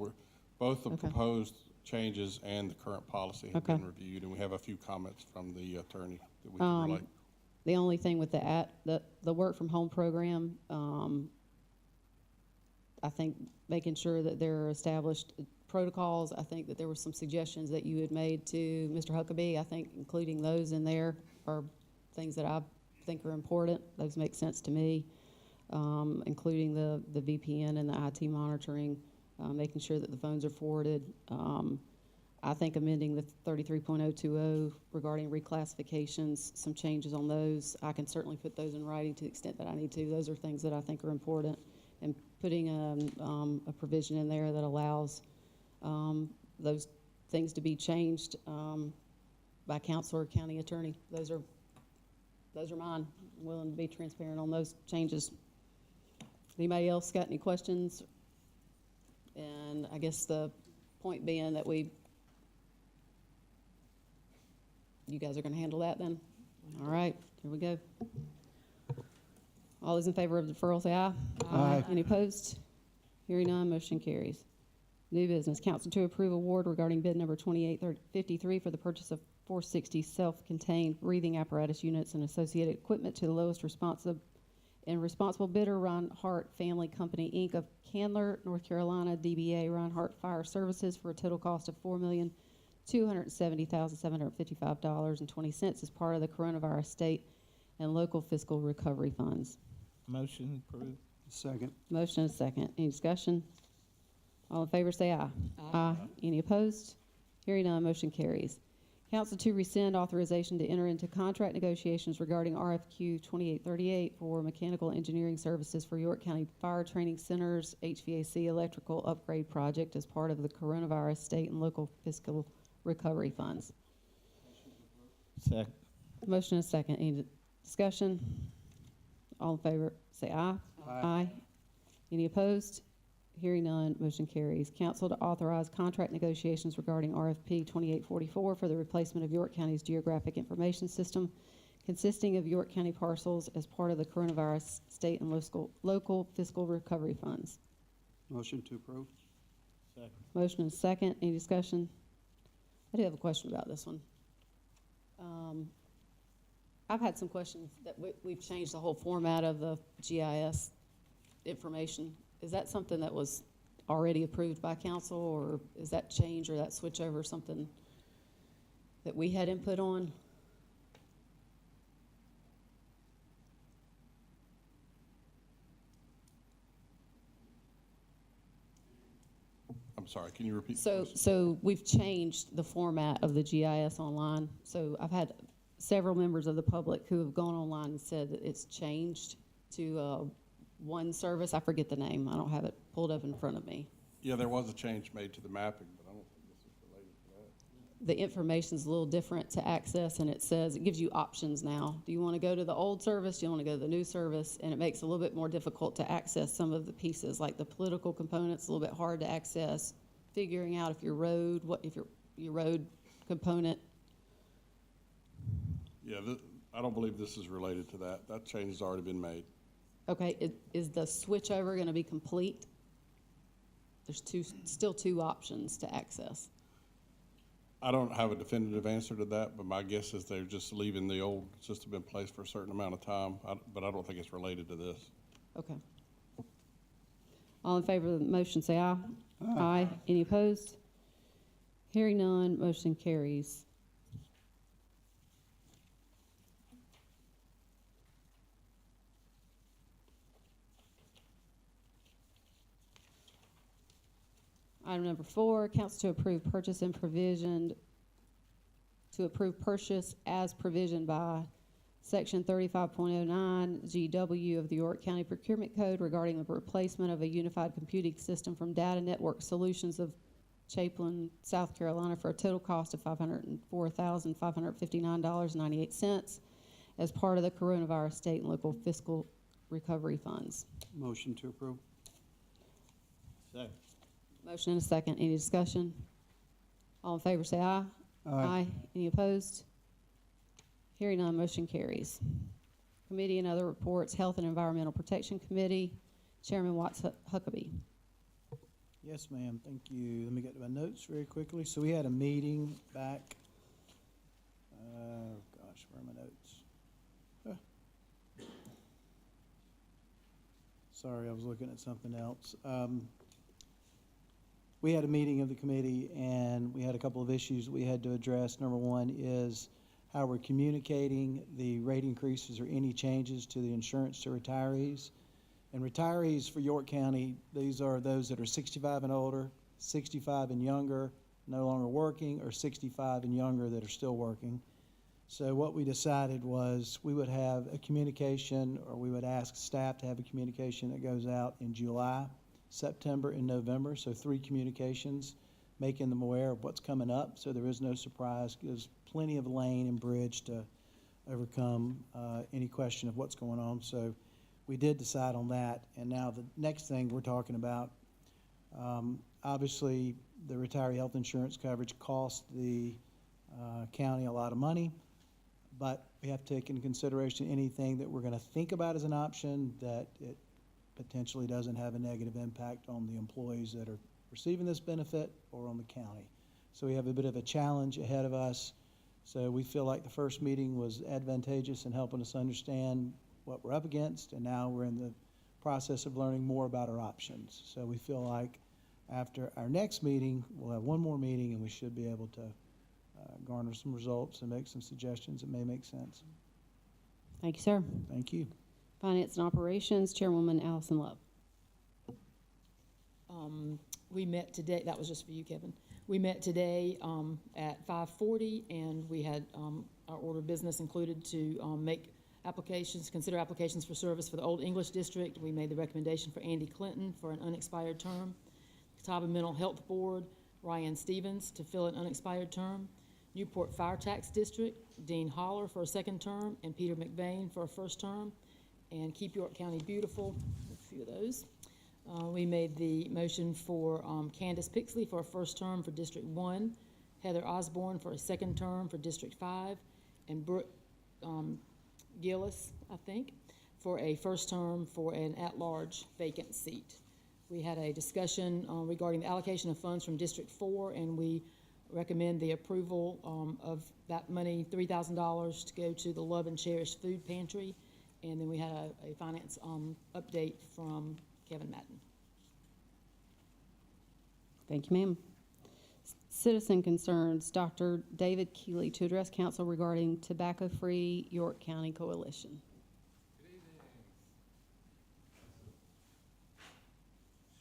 both the Okay. proposed changes and the current policy have Okay. been reviewed, and we have a few comments from the attorney that we can relay. The only thing with the work from home program, I think making sure that there are established protocols. I think that there were some suggestions that you had made to Mr. Huckabee. I think including those in there are things that I think are important. Those make sense to me, including the VPN and the IT monitoring, making sure that the phones are forwarded. I think amending the 33.020 regarding reclassifications, some changes on those. I can certainly put those in writing to the extent that I need to. Those are things that I think are important. And putting a provision in there that allows those things to be changed by council or county attorney. Those are mine. I'm willing to be transparent on those changes. Anybody else got any questions? And I guess the point being that you guys are going to handle that then? All right, here we go. All those in favor of deferral, say aye. Aye. Any opposed? Hearing none, motion carries. New business, council to approve award regarding bid number 2853 for the purchase of 460 self-contained breathing apparatus units and associated equipment to the lowest responsible bidder, Reinhardt Family Company, Inc. of Candler, North Carolina, DBA Reinhardt Fire Services for a total cost of $4,270,755.20 as part of the coronavirus state and local fiscal recovery funds. Motion approved. Second. Motion and a second. Any discussion? All in favor say aye. Aye. Any opposed? Hearing none, motion carries. Council to rescind authorization to enter into contract negotiations regarding RFQ 2838 for mechanical engineering services for York County Fire Training Center's HVAC electrical upgrade project as part of the coronavirus state and local fiscal recovery funds. Second. Motion and a second. Any discussion? All in favor say aye. Aye. Any opposed? Hearing none, motion carries. Council to authorize contract negotiations regarding RFP 2844 for the replacement of York County's geographic information system consisting of York County parcels as part of the coronavirus state and local fiscal recovery funds. Motion to approve. Second. Motion and second. Any discussion? I do have a question about this one. I've had some questions that we've changed the whole format of the GIS information. Is that something that was already approved by council, or is that change or that switch over something that we had input on? I'm sorry, can you repeat the So, question? so we've changed the format of the GIS online. So I've had several members of the public who have gone online and said that it's changed to one service. I forget the name. I don't have it pulled up in front of me. Yeah, there was a change made to the mapping, but I don't think this is related to that. The information's a little different to access, and it says, it gives you options now. Do you want to go to the old service? Do you want to go to the new service? And it makes it a little bit more difficult to access some of the pieces, like the political component's a little bit hard to access, figuring out if your road, if your road component. Yeah, I don't believe this is related to that. That change has already been made. Okay, is the switch over going to be complete? There's still two options to access. I don't have a definitive answer to that, but my guess is they're just leaving the old system in place for a certain amount of time, but I don't think it's related to this. Okay. All in favor of the motion, say aye. Aye. Any opposed? Hearing none, motion carries. Item number 4, council to approve purchase and provisioned, to approve purchase as provisioned by Section 35.09 GW of the York County Procurement Code regarding the replacement of a unified computing system from Data Network Solutions of Chaplin, South Carolina, for a total cost of $504,559.98 as part of the coronavirus state and local fiscal recovery funds. Motion to approve. Second. Motion and a second. Any discussion? All in favor say aye. Aye. Any opposed? Hearing none, motion carries. Committee and other reports, Health and Environmental Protection Committee, Chairman Watts Huckabee. Yes, ma'am, thank you. Let me get to my notes very quickly. So we had a meeting back, gosh, where are my notes? Sorry, I was looking at something else. We had a meeting of the committee, and we had a couple of issues we had to address. Number one is how we're communicating the rate increases or any changes to the insurance to retirees. And retirees for York County, these are those that are 65 and older, 65 and younger, no longer working, or 65 and younger that are still working. So what we decided was we would have a communication, or we would ask staff to have a communication that goes out in July, September, and November. So 3 communications, making them aware of what's coming up, so there is no surprise. Gives plenty of lane and bridge to overcome any question of what's going on. So we did decide on that. And now the next thing we're talking about, obviously the retiree health insurance coverage costs the county a lot of money, but we have to take into consideration anything that we're going to think about as an option that it potentially doesn't have a negative impact on the employees that are receiving this benefit or on the county. So we have a bit of a challenge ahead of us. So we feel like the first meeting was advantageous in helping us understand what we're up against, and now we're in the process of learning more about our options. So we feel like after our next meeting, we'll have one more meeting, and we should be able to garner some results and make some suggestions that may make sense. Thank you, sir. Thank you. Finance and Operations, Chairwoman Allison Love. We met today, that was just for you, Kevin. We met today at 5:40, and we had our order of business included to make applications, consider applications for service for the Old English District. We made the recommendation for Andy Clinton for an unexpired term, Catawba Mental Health Board, Ryan Stevens to fill an unexpired term, Newport Fire Tax District, Dean Holler for a second term, and Peter McVeigh for a first term, and Keep York County Beautiful, a few of those. We made the motion for Candace Pixley for a first term for District 1, Heather Osborne for a second term for District 5, and Brooke Gillis, I think, for a first term for an at-large vacant seat. We had a discussion regarding the allocation of funds from District 4, and we recommend the approval of that money, $3,000, to go to the Love and Cherish Food Pantry. And then we had a finance update from Kevin Madden. Thank you, ma'am. Citizen concerns, Dr. David Keeley to address council regarding Tobacco-Free York County Coalition. Good evening.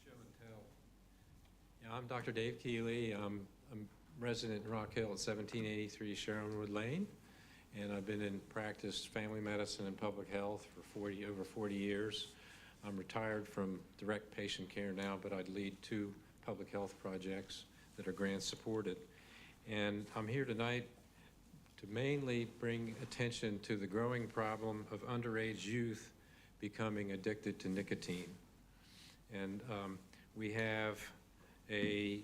Show and tell. I'm Dr. Dave Keeley. I'm resident in Rock Hill at 1783 Sharonwood Lane, and I've been in practice family medicine and public health for over 40 years. I'm retired from direct patient care now, but I lead 2 public health projects that are grant supported. And I'm here tonight to mainly bring attention to the growing problem of underage youth becoming addicted to nicotine. And we have I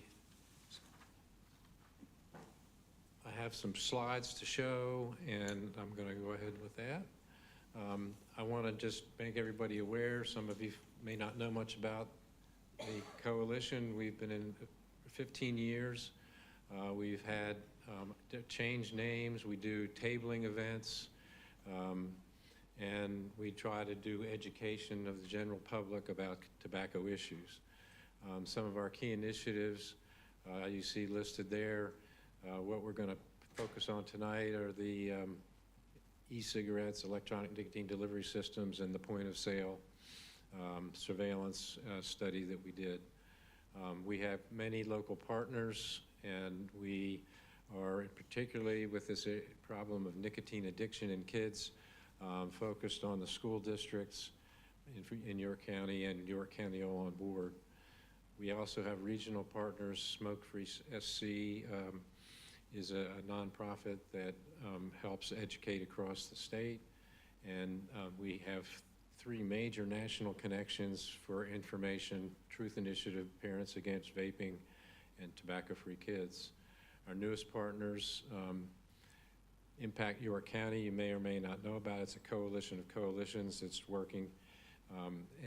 have some slides to show, and I'm going to go ahead with that. I want to just make everybody aware, some of you may not know much about the coalition. We've been in 15 years. We've had changed names. We do tabling events, and we try to do education of the general public about tobacco issues. Some of our key initiatives you see listed there. What we're going to focus on tonight are the e-cigarettes, electronic nicotine delivery systems, and the point of sale surveillance study that we did. We have many local partners, and we are particularly with this problem of nicotine addiction in kids focused on the school districts in York County and York County all on board. We also have regional partners. Smoke Free SC is a nonprofit that helps educate across the state, and we have 3 major national connections for information: Truth Initiative, Parents Against Vaping, and Tobacco Free Kids. Our newest partners, Impact York County, you may or may not know about. It's a coalition of coalitions that's working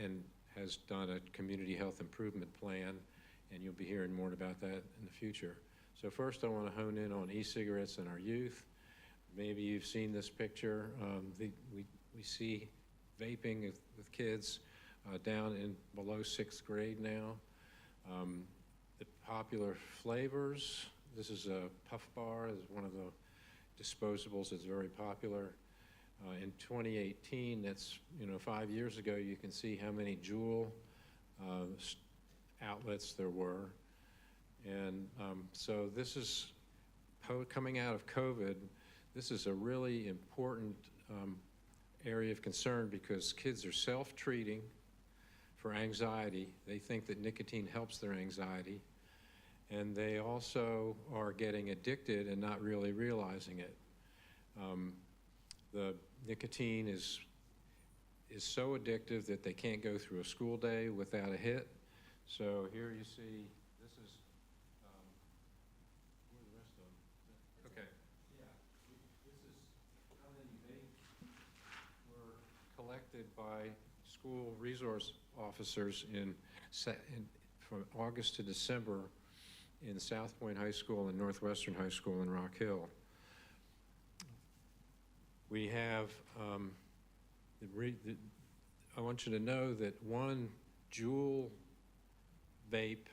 and has done a community health improvement plan, and you'll be hearing more about that in the future. So first I want to hone in on e-cigarettes and our youth. Maybe you've seen this picture. We see vaping with kids down in below 6th grade now. The popular flavors, this is a Puff Bar, is one of the disposables that's very popular. In 2018, that's 5 years ago, you can see how many Juul outlets there were. And so this is coming out of COVID. This is a really important area of concern because kids are self-treating for anxiety. They think that nicotine helps their anxiety. And they also are getting addicted and not really realizing it. The nicotine is so addictive that they can't go through a school day without a hit. So here you see, this is, where are the rest of them? Okay. Yeah, this is how many vapes were collected by school resource officers from August to December in South Point High School and Northwestern High School in Rock Hill. We have, I want you to know that one Juul vape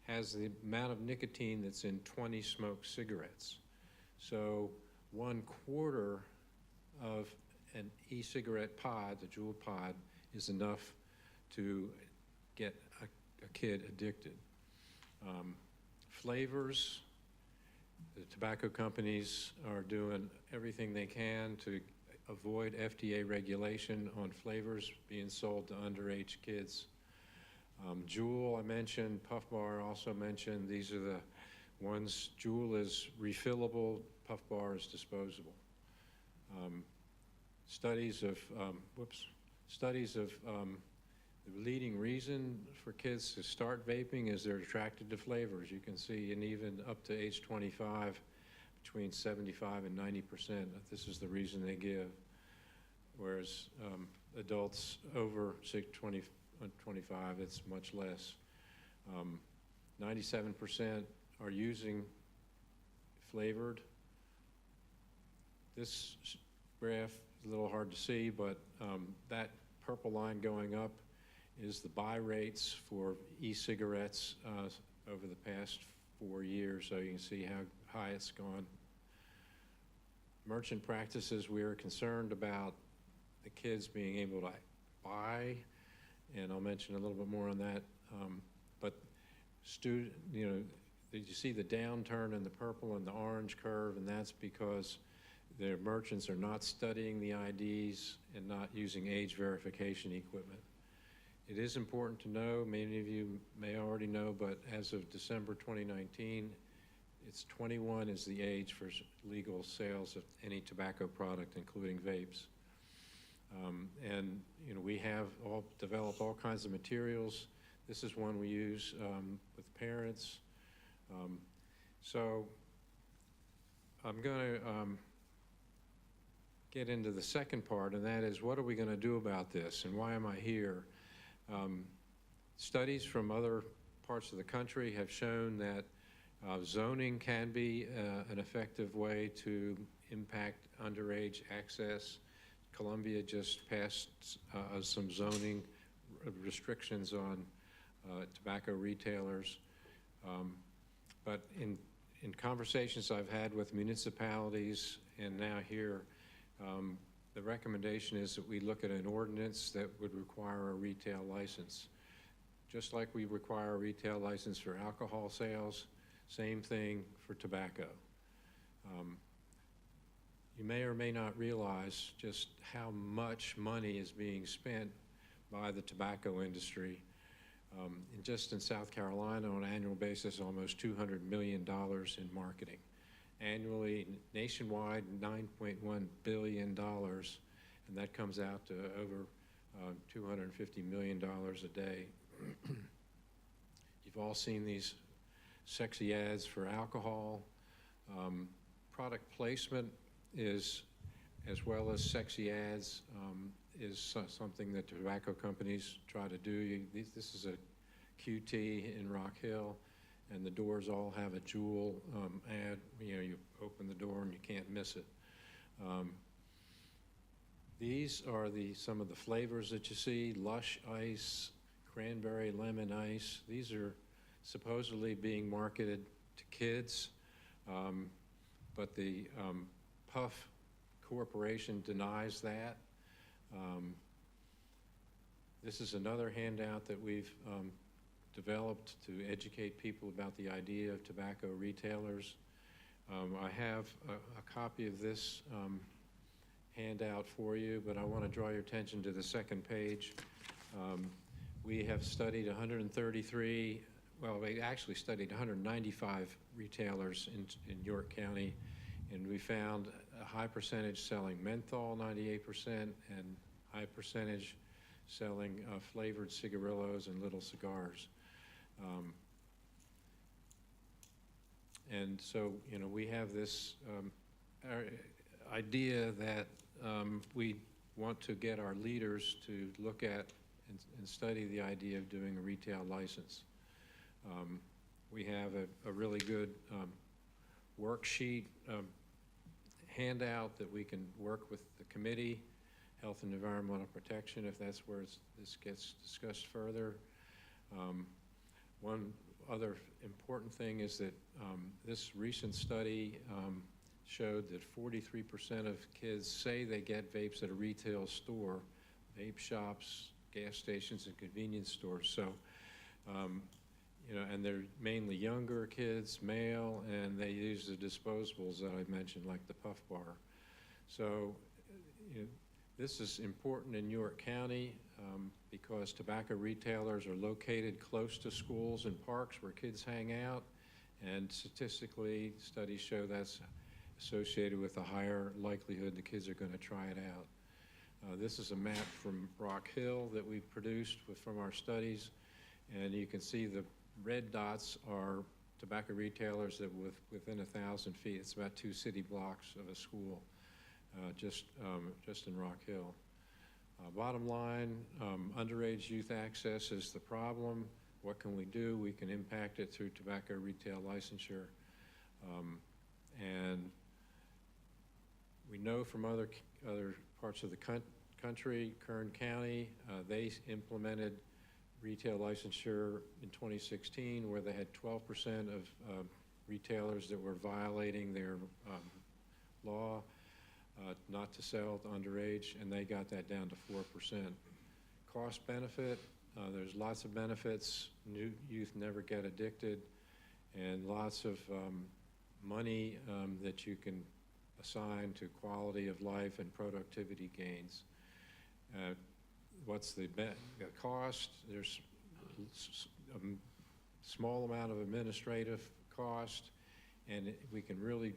has the amount of nicotine that's in 20 smoked cigarettes. So 1/4 of an e-cigarette pod, the Juul pod, is enough to get a kid addicted. Flavors, the tobacco companies are doing everything they can to avoid FDA regulation on flavors being sold to underage kids. Juul, I mentioned, Puff Bar also mentioned. These are the ones. Juul is refillable, Puff Bar is disposable. Studies of the leading reason for kids to start vaping is they're attracted to flavors. You can see, and even up to age 25, between 75 and 90%, this is the reason they give. Whereas adults over 25, it's much less. 97% are using flavored. This graph is a little hard to see, but that purple line going up is the buy rates for e-cigarettes over the past 4 years, so you can see how high it's gone. Merchant practices, we are concerned about the kids being able to buy, and I'll mention a little bit more on that, but did you see the downturn in the purple and the orange curve? And that's because the merchants are not studying the IDs and not using age verification equipment. It is important to know, many of you may already know, but as of December 2019, it's 21 is the age for legal sales of any tobacco product, including vapes. And we have developed all kinds of materials. This is one we use with parents. So I'm going to get into the second part, and that is, what are we going to do about this, and why am I here? Studies from other parts of the country have shown that zoning can be an effective way to impact underage access. Columbia just passed some zoning restrictions on tobacco retailers. But in conversations I've had with municipalities and now here, the recommendation is that we look at an ordinance that would require a retail license. Just like we require a retail license for alcohol sales, same thing for tobacco. You may or may not realize just how much money is being spent by the tobacco industry. Just in South Carolina, on an annual basis, almost $200 million in marketing. Annually, nationwide, $9.1 billion, and that comes out to over $250 million a day. You've all seen these sexy ads for alcohol. Product placement is, as well as sexy ads, is something that tobacco companies try to do. This is a QT in Rock Hill, and the doors all have a Juul ad. You open the door and you can't miss it. These are some of the flavors that you see: Lush Ice, Cranberry Lemon Ice. These are supposedly being marketed to kids, but the Puff Corporation denies that. This is another handout that we've developed to educate people about the idea of tobacco retailers. I have a copy of this handout for you, but I want to draw your attention to the second page. We have studied 133, well, we actually studied 195 retailers in York County, and we found a high percentage selling menthol, 98%, and high percentage selling flavored cigarillos and little cigars. And so, we have this idea that we want to get our leaders to look at and study the idea of doing a retail license. We have a really good worksheet handout that we can work with the committee, Health and Environmental Protection, if that's where this gets discussed further. One other important thing is that this recent study showed that 43% of kids say they get vapes at a retail store, vape shops, gas stations, and convenience stores. So, and they're mainly younger kids, male, and they use the disposables that I mentioned, like the Puff Bar. So, this is important in York County because tobacco retailers are located close to schools and parks where kids hang out, and statistically, studies show that's associated with a higher likelihood the kids are going to try it out. This is a map from Rock Hill that we produced from our studies, and you can see the red dots are tobacco retailers that within 1,000 feet. It's about 2 city blocks of a school, just in Rock Hill. Bottom line, underage youth access is the problem. What can we do? We can impact it through tobacco retail licensure. And we know from other parts of the country, Kern County, they implemented retail licensure in 2016, where they had 12% of retailers that were violating their law not to sell to underage, and they got that down to 4%. Cost benefit, There's lots of benefits. New youth never get addicted, and lots of money that you can assign to quality of life and productivity gains. What's the cost? There's a small amount of administrative cost, and we can really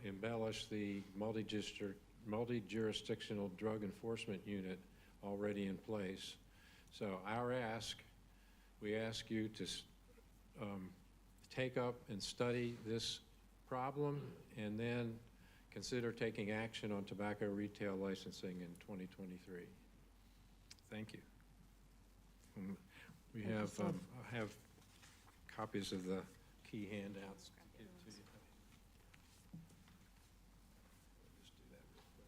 embellish the multi-jurisdictional drug enforcement unit already in place. So we ask you to take up and study this problem and then consider taking action on tobacco retail licensing in 2023. Thank you. We have, I have copies of the key handouts. to give to you. Just do that real quick.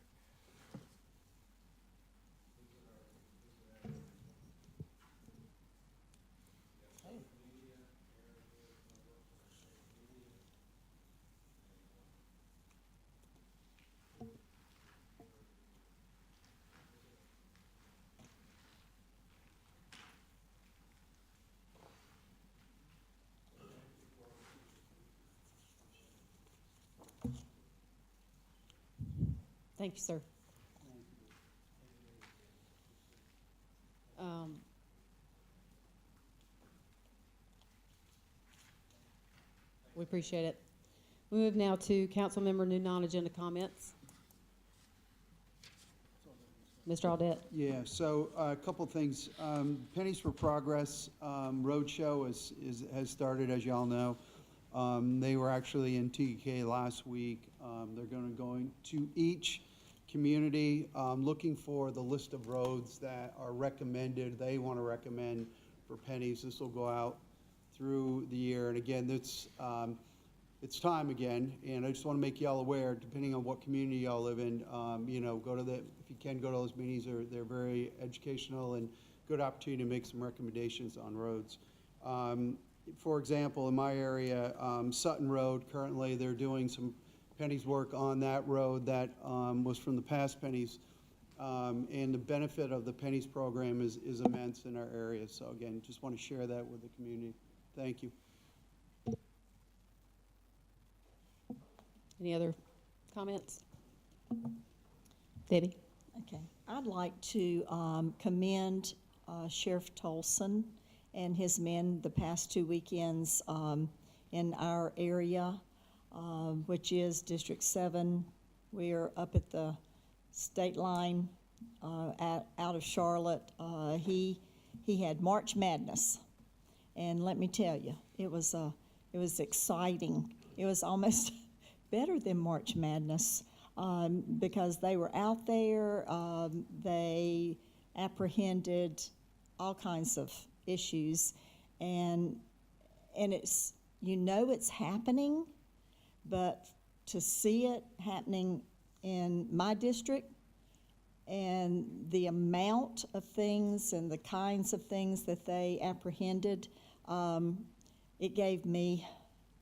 Thank you, sir. We appreciate it. We move now to council member new non-agenda comments. Mr. Audette? Yeah, so a couple things. Pennies for Progress Roadshow has started, as y'all know. They were actually in TK last week. They're going to go into each community looking for the list of roads that are recommended, they want to recommend for pennies. This will go out through the year. And again, it's time again, and I just want to make y'all aware, depending on what community y'all live in, you know, if you can go to those meetings, they're very educational and good opportunity to make some recommendations on roads. For example, in my area, Sutton Road, currently they're doing some pennies work on that road that was from the past pennies. And the benefit of the pennies program is immense in our area. So again, just want to share that with the community. Thank you. Any other comments? Debbie? Okay. I'd like to commend Sheriff Tolson and his men the past 2 weekends in our area, which is District 7. We are up at the state line out of Charlotte. He had March Madness, and let me tell you, it was exciting. It was almost better than March Madness because they were out there. They apprehended all kinds of issues, and it's, you know, it's happening, but to see it happening in my district and the amount of things and the kinds of things that they apprehended, it gave me,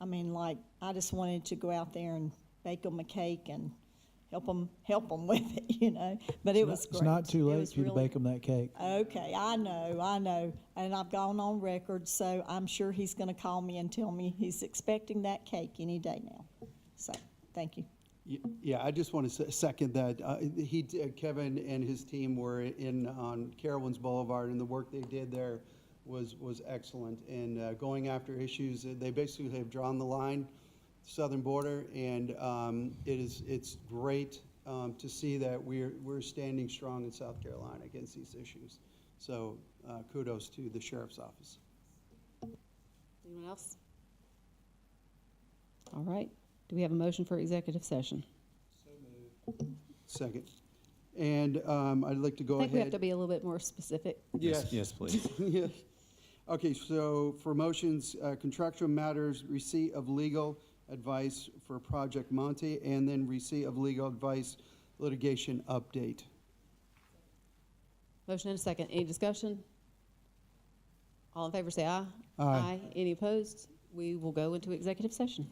I mean, like, I just wanted to go out there and bake them a cake and help them with it, you know. But it was great. It's not too late for you to bake them that cake. Okay, I know. And I've gone on record, so I'm sure he's going to call me and tell me he's expecting that cake any day now. So, thank you. Yeah, I just want to second that. Kevin and his team were on Carowinds Boulevard, and the work they did there was excellent. And going after issues, they basically have drawn the line, southern border, and it's great to see that we're standing strong in South Carolina against these issues. So kudos to the Sheriff's Office. Anyone else? All right. Do we have a motion for executive session? Second. And I'd like to go ahead. I think we have to be a little bit more specific. Yes, please. Yes. Okay, so for motions, contractual matters, receipt of legal advice for Project Monty, and then receipt of legal advice litigation update. Motion and a second. Any discussion? All in favor say aye. Aye. Any opposed? We will go into executive session.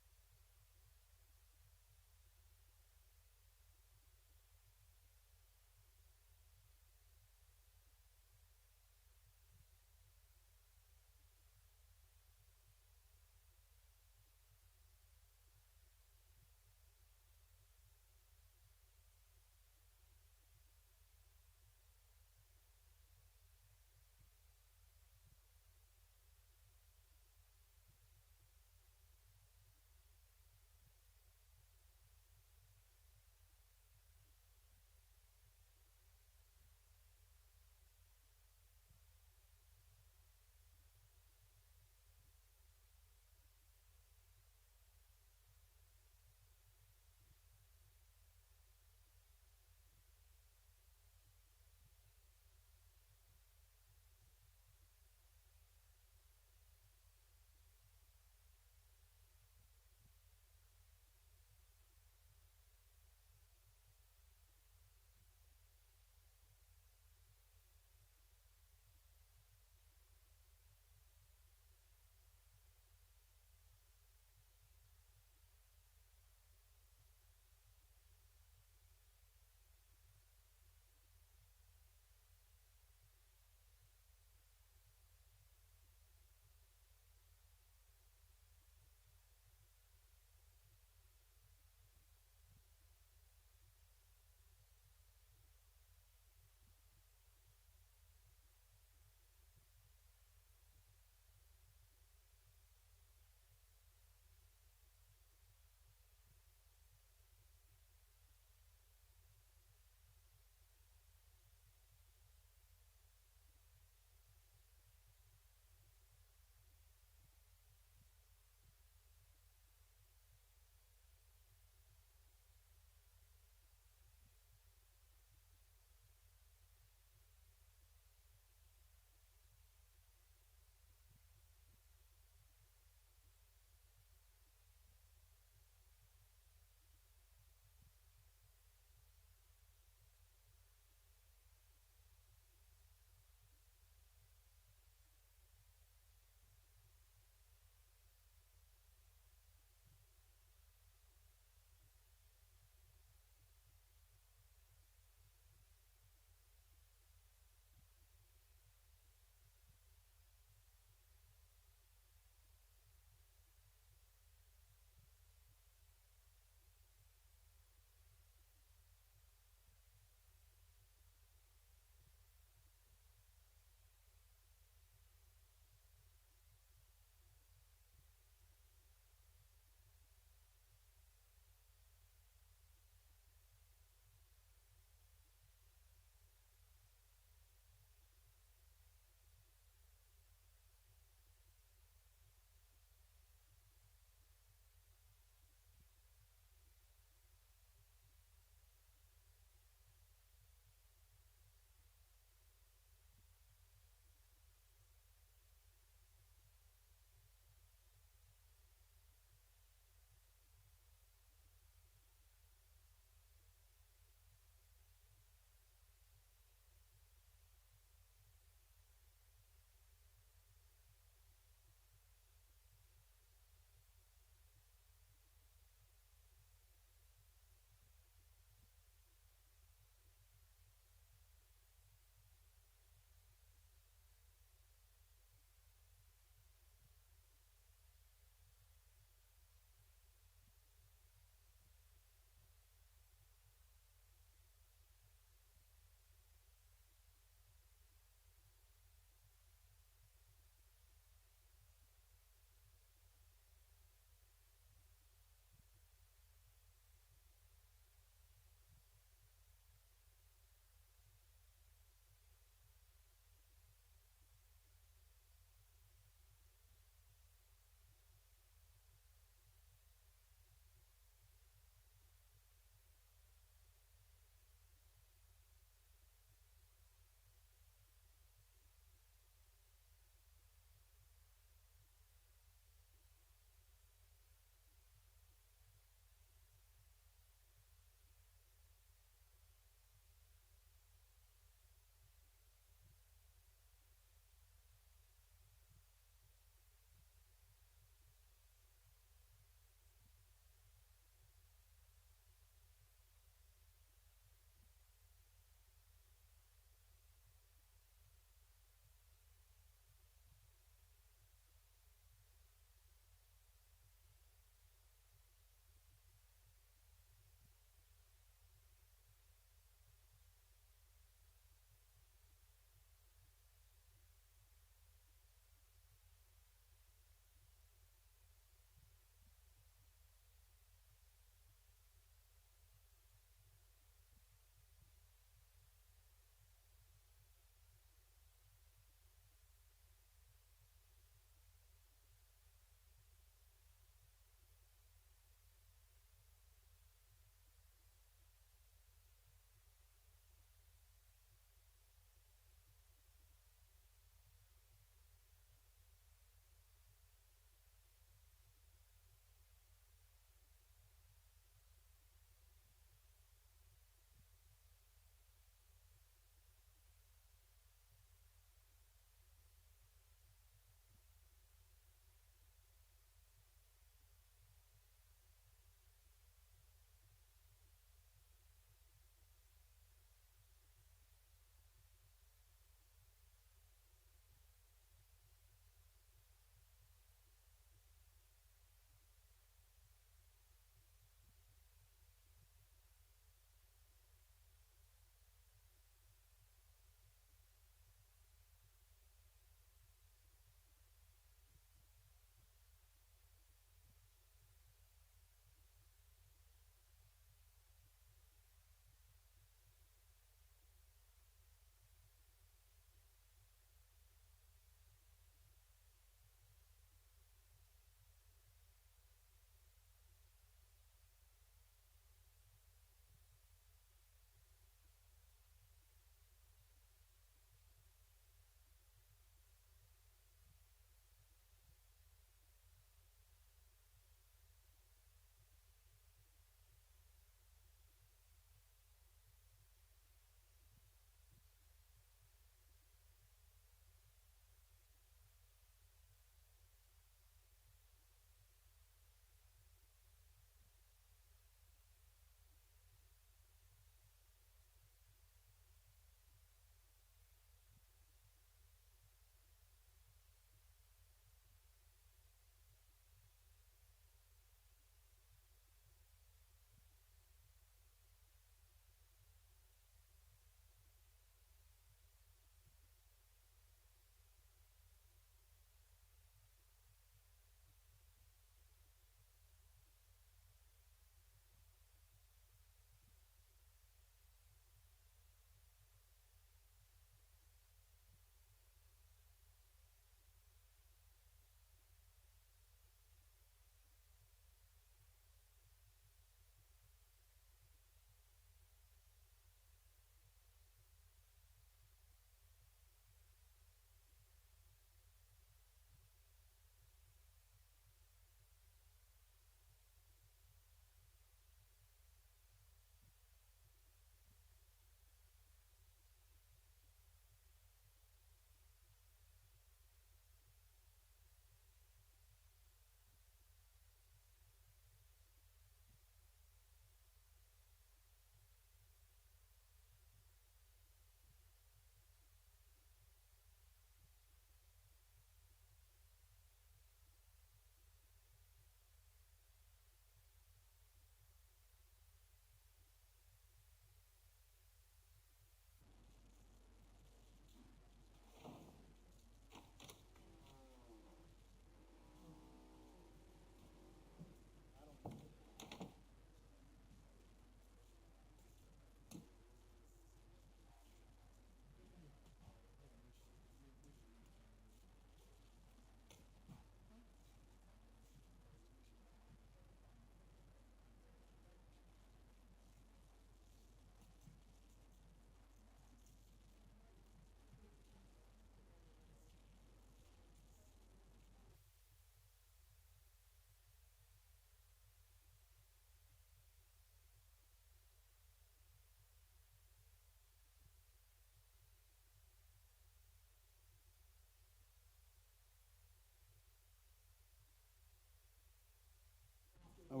Are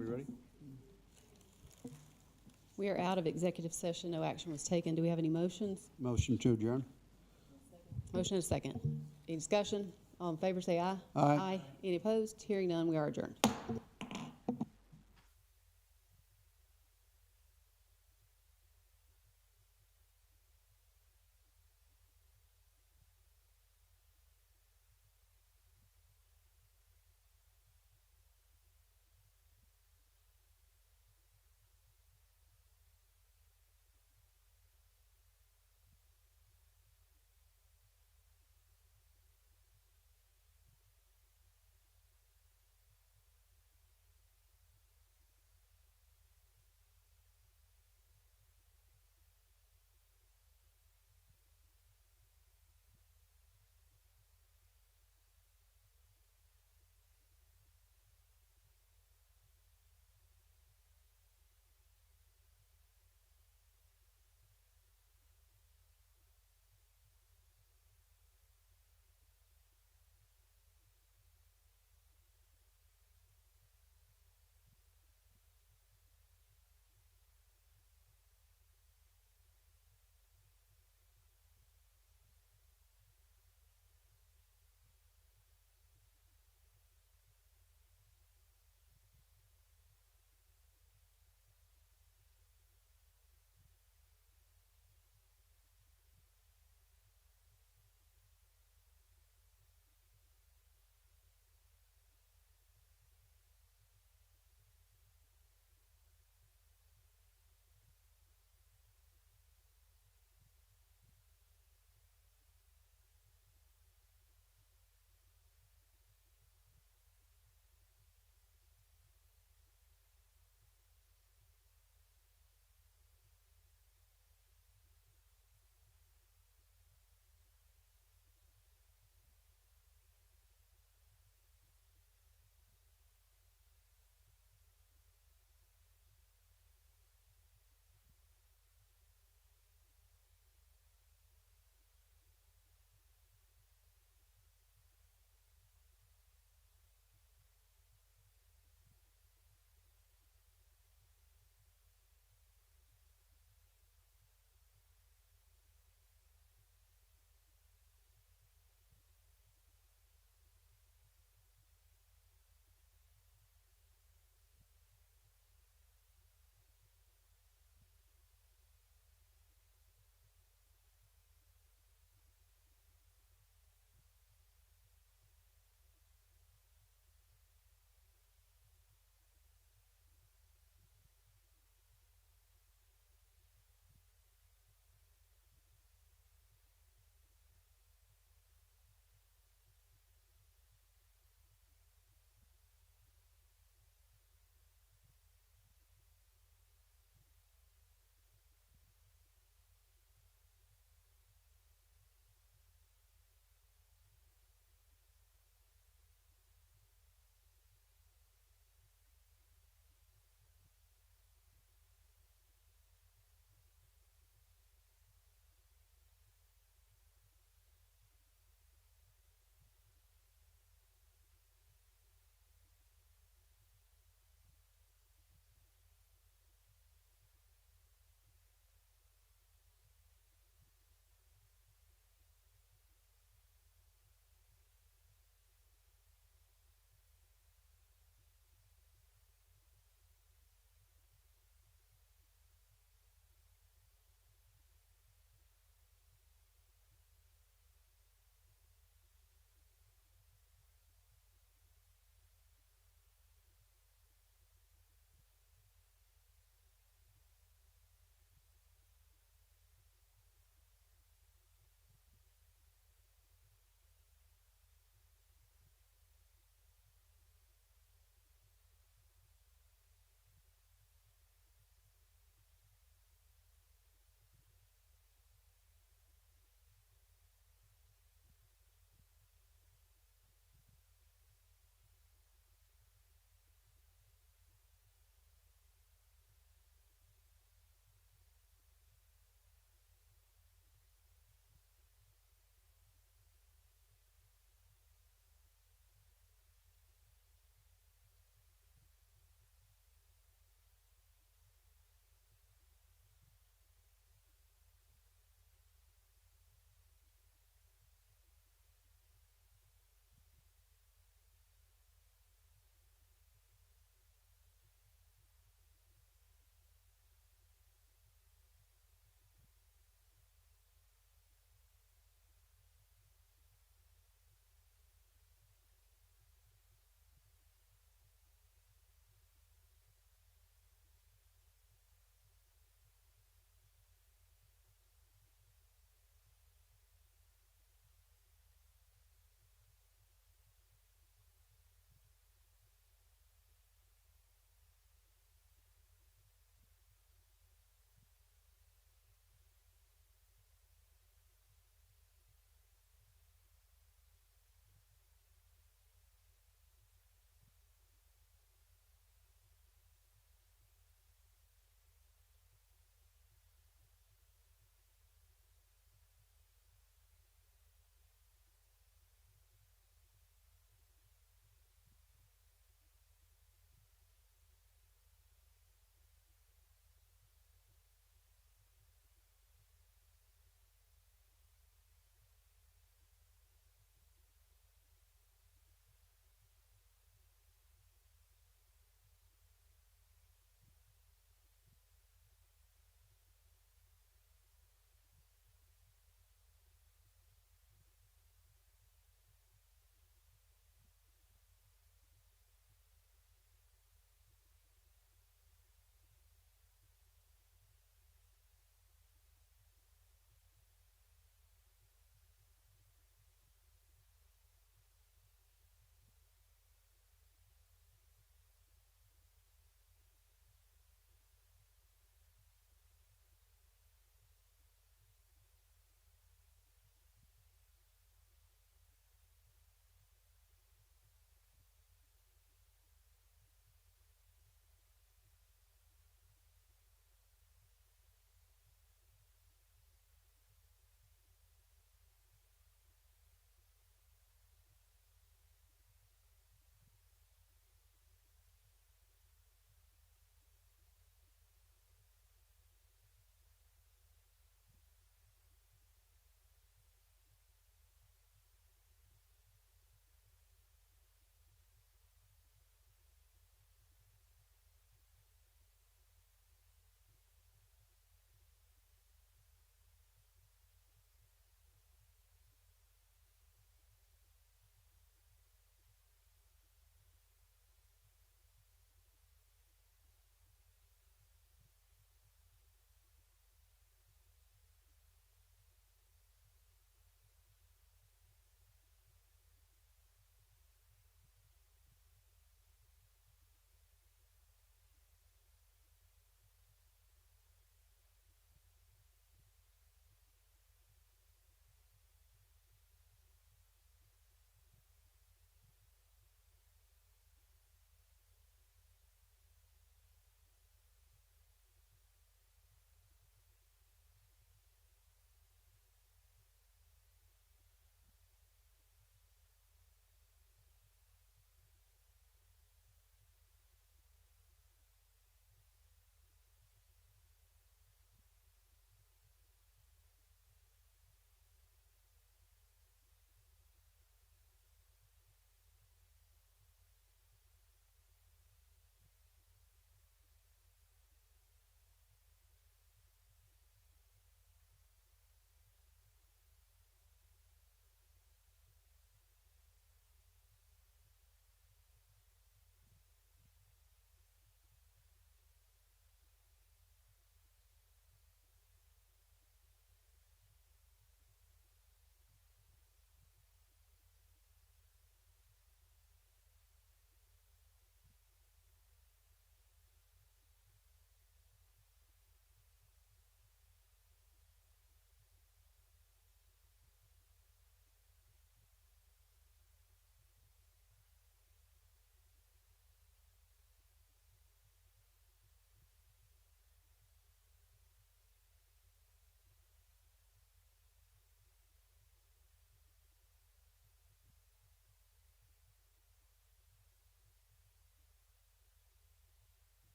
we ready? We are out of executive session. No action was taken. Do we have any motions? Motion to adjourn? Motion and a second. Any discussion? All in favor, say aye. Aye. Any opposed? Hearing none, we are adjourned.